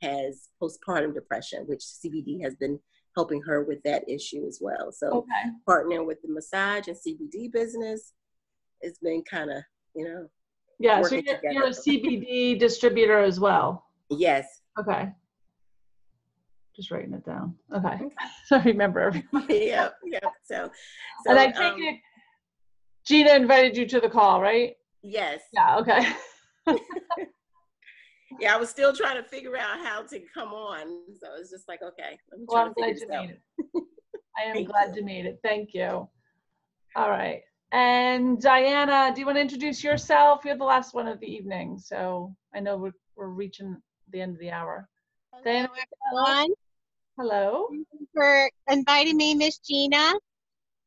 has postpartum depression, which CBD has been helping her with that issue as well. So partnering with the massage and CBD business, it's been kind of, yeah, so you're a CBD distributor as well? Yes. Okay. Just writing it down. Okay. So I remember everyone. Yep. So and I take it Gina invited you to the call, right? Yes. Yeah, okay. Yeah, I was still trying to figure out how to come on. So it's just like, okay, let me try Well, I'm to figure glad this you out. made it. I am glad you made it. Thank you. All right. And Diana, do you want to introduce yourself? You're the last one of the evening, so I know we're reaching the end of the hour. Diana, everyone. Hello. Thank you for inviting me, Miss Gina.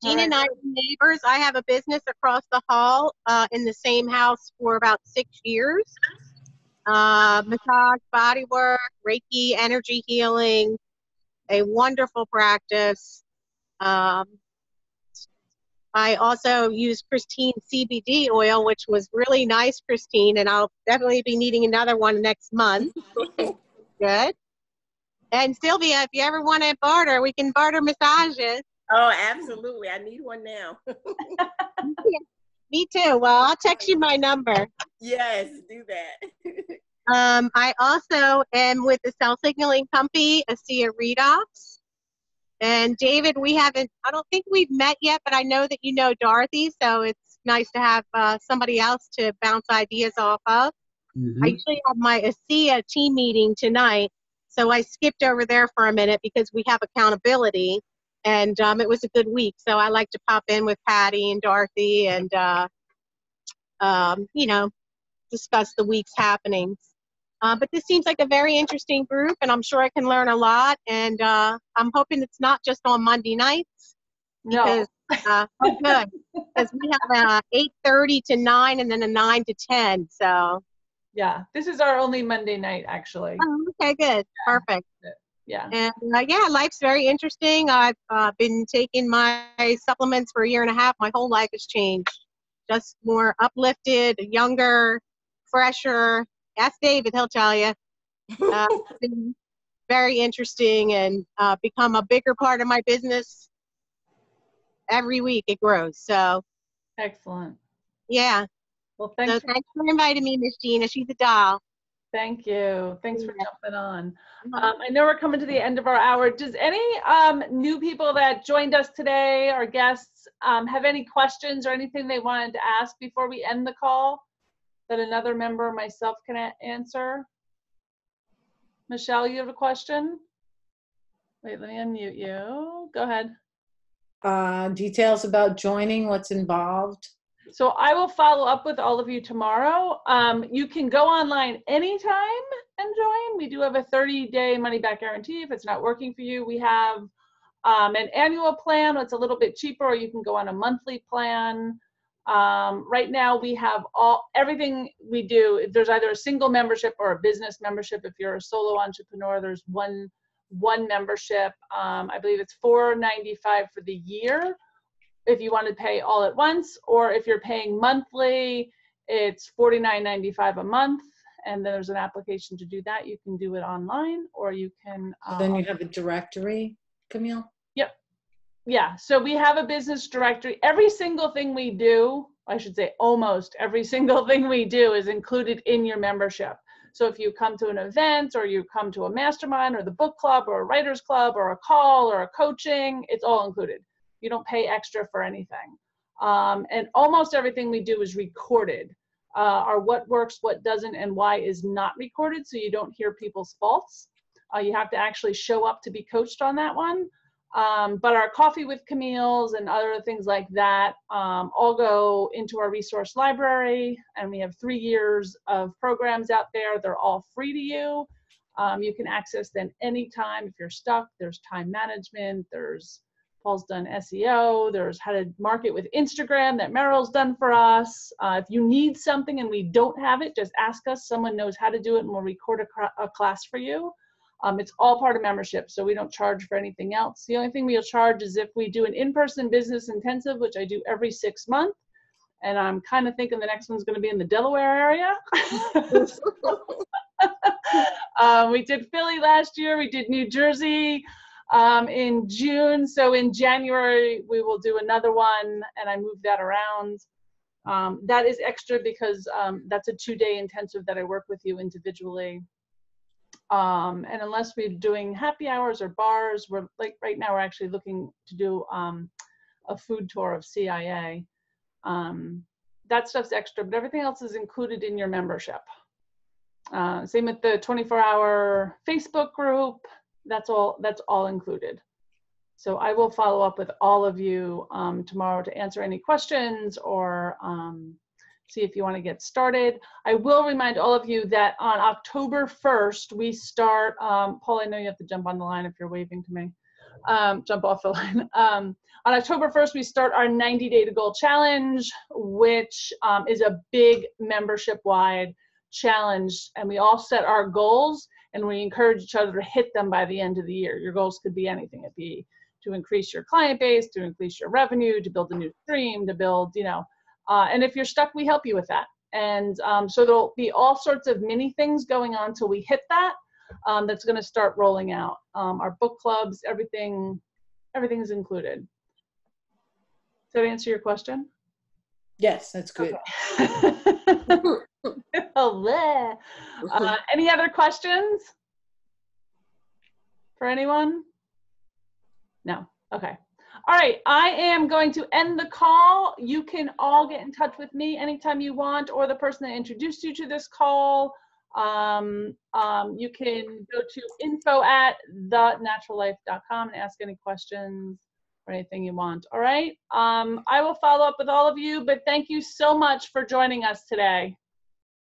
Gina and I are neighbors. I have a business across the hall in the same house for about 6 years. Massage, body work, Reiki, energy healing, a wonderful practice. I also use Christine CBD oil, which was really nice, Christine, and I'll definitely be needing another one next month. Good. And Sylvia, if you ever want to barter, we can barter massages. Oh, absolutely. I need one now. Me too. Well, I'll text you my number. Yes, do that. I also am with the Cell Signaling Company, ASEA Redox. And David, I don't think we've met yet, but I know that you know Dorothy, so it's nice to have somebody else to bounce ideas off of. I usually have my ASEA team meeting tonight, so I skipped over there for a minute because we have accountability, and it was a good week. So I like to pop in with Patty and Dorothy and, you know, discuss the week's happenings. But this seems like a very interesting group, and I'm sure I can learn a lot. And I'm hoping it's not just on Monday nights. Because, oh, good. Because we have 8:30 to 9 and then a 9 to 10. So. Yeah, this is our only Monday night, actually. Oh, okay, good. Yeah. Perfect. Yeah. And yeah, life's very interesting. I've been taking my supplements for a year and a half. My whole life has changed. Just more uplifted, younger, fresher. Ask David, he'll tell you. It's been very interesting and become a bigger part of my business. Every week it grows. So. Excellent. Yeah. Well, thanks for inviting me, Miss Gina. She's a doll. Thank you. Thanks for jumping on. I know we're coming to the end of our hour. Does any new people that joined us today, our guests, have any questions or anything they wanted to ask before we end the call that another member or myself can answer? Michelle, you have a question? Wait, let me unmute you. Go ahead. Details about joining, what's involved? So I will follow up with all of you tomorrow. You can go online anytime and join. We do have a 30-day money-back guarantee. If it's not working for you, we have an annual plan that's a little bit cheaper, or you can go on a monthly plan. Right now, we have everything we do. There's either a single membership or a business membership. If you're a solo entrepreneur, there's one membership. I believe it's $4.95 for the year, if you want to pay all at once, or if you're paying monthly, it's $49.95 a month. And then there's an application to do that. You can do it online, or you can. Then you have a directory, Camille? Yep. Yeah. So we have a business directory. Every single thing we do, I should say almost every single thing we do, is included in your membership. So if you come to an event, or you come to a mastermind, or the book club, or a writer's club, or a call, or a coaching, it's all included. You don't pay extra for anything. And almost everything we do is recorded. Our what works, what doesn't, and why is not recorded, so you don't hear people's faults. You have to actually show up to be coached on that one. But our coffee with Camille's and other things like that all go into our resource library, and we have 3 years of programs out there. They're all free to you. You can access them anytime. If you're stuck, there's time management, there's Paul's done SEO, there's how to market with Instagram that Meryl's done for us. If you need something and we don't have it, just ask us. Someone knows how to do it, and we'll record a class for you. It's all part of membership, so we don't charge for anything else. The only thing we'll charge is if we do an in-person business intensive, which I do every 6 months, and I'm kind of thinking the next one's going to be in the Delaware area. We did Philly last year, we did New Jersey in June, so in January we will do another one, and I moved that around. That is extra because that's a 2-day intensive that I work with you individually. And unless we're doing happy hours or bars, we're like right now we're actually looking to do a food tour of CIA. That stuff's extra, but everything else is included in your membership. Same with the 24-hour Facebook group. That's all included. So I will follow up with all of you tomorrow to answer any questions or see if you want to get started. I will remind all of you that on October 1st, we start, Paul, I know you have to jump on the line if you're waving to me. Jump off the line. On October 1st, we start our 90-day to goal challenge, which is a big membership-wide challenge. And we all set our goals and we encourage each other to hit them by the end of the year. Your goals could be anything. It'd be to increase your client base, to increase your revenue, to build a new stream, to build, you know, and if you're stuck, we help you with that. And so there'll be all sorts of mini things going on till we hit that. That's going to start rolling out. Our book clubs, everything is included. Does that answer your question? Yes, that's good. Okay. Any other questions for anyone? No. Okay. All right. I am going to end the call. You can all get in touch with me anytime you want, or the person that introduced you to this call. You can go to info@thenaturallife.com and ask any questions or anything you want. All right. I will follow up with all of you, but thank you so much for joining us today.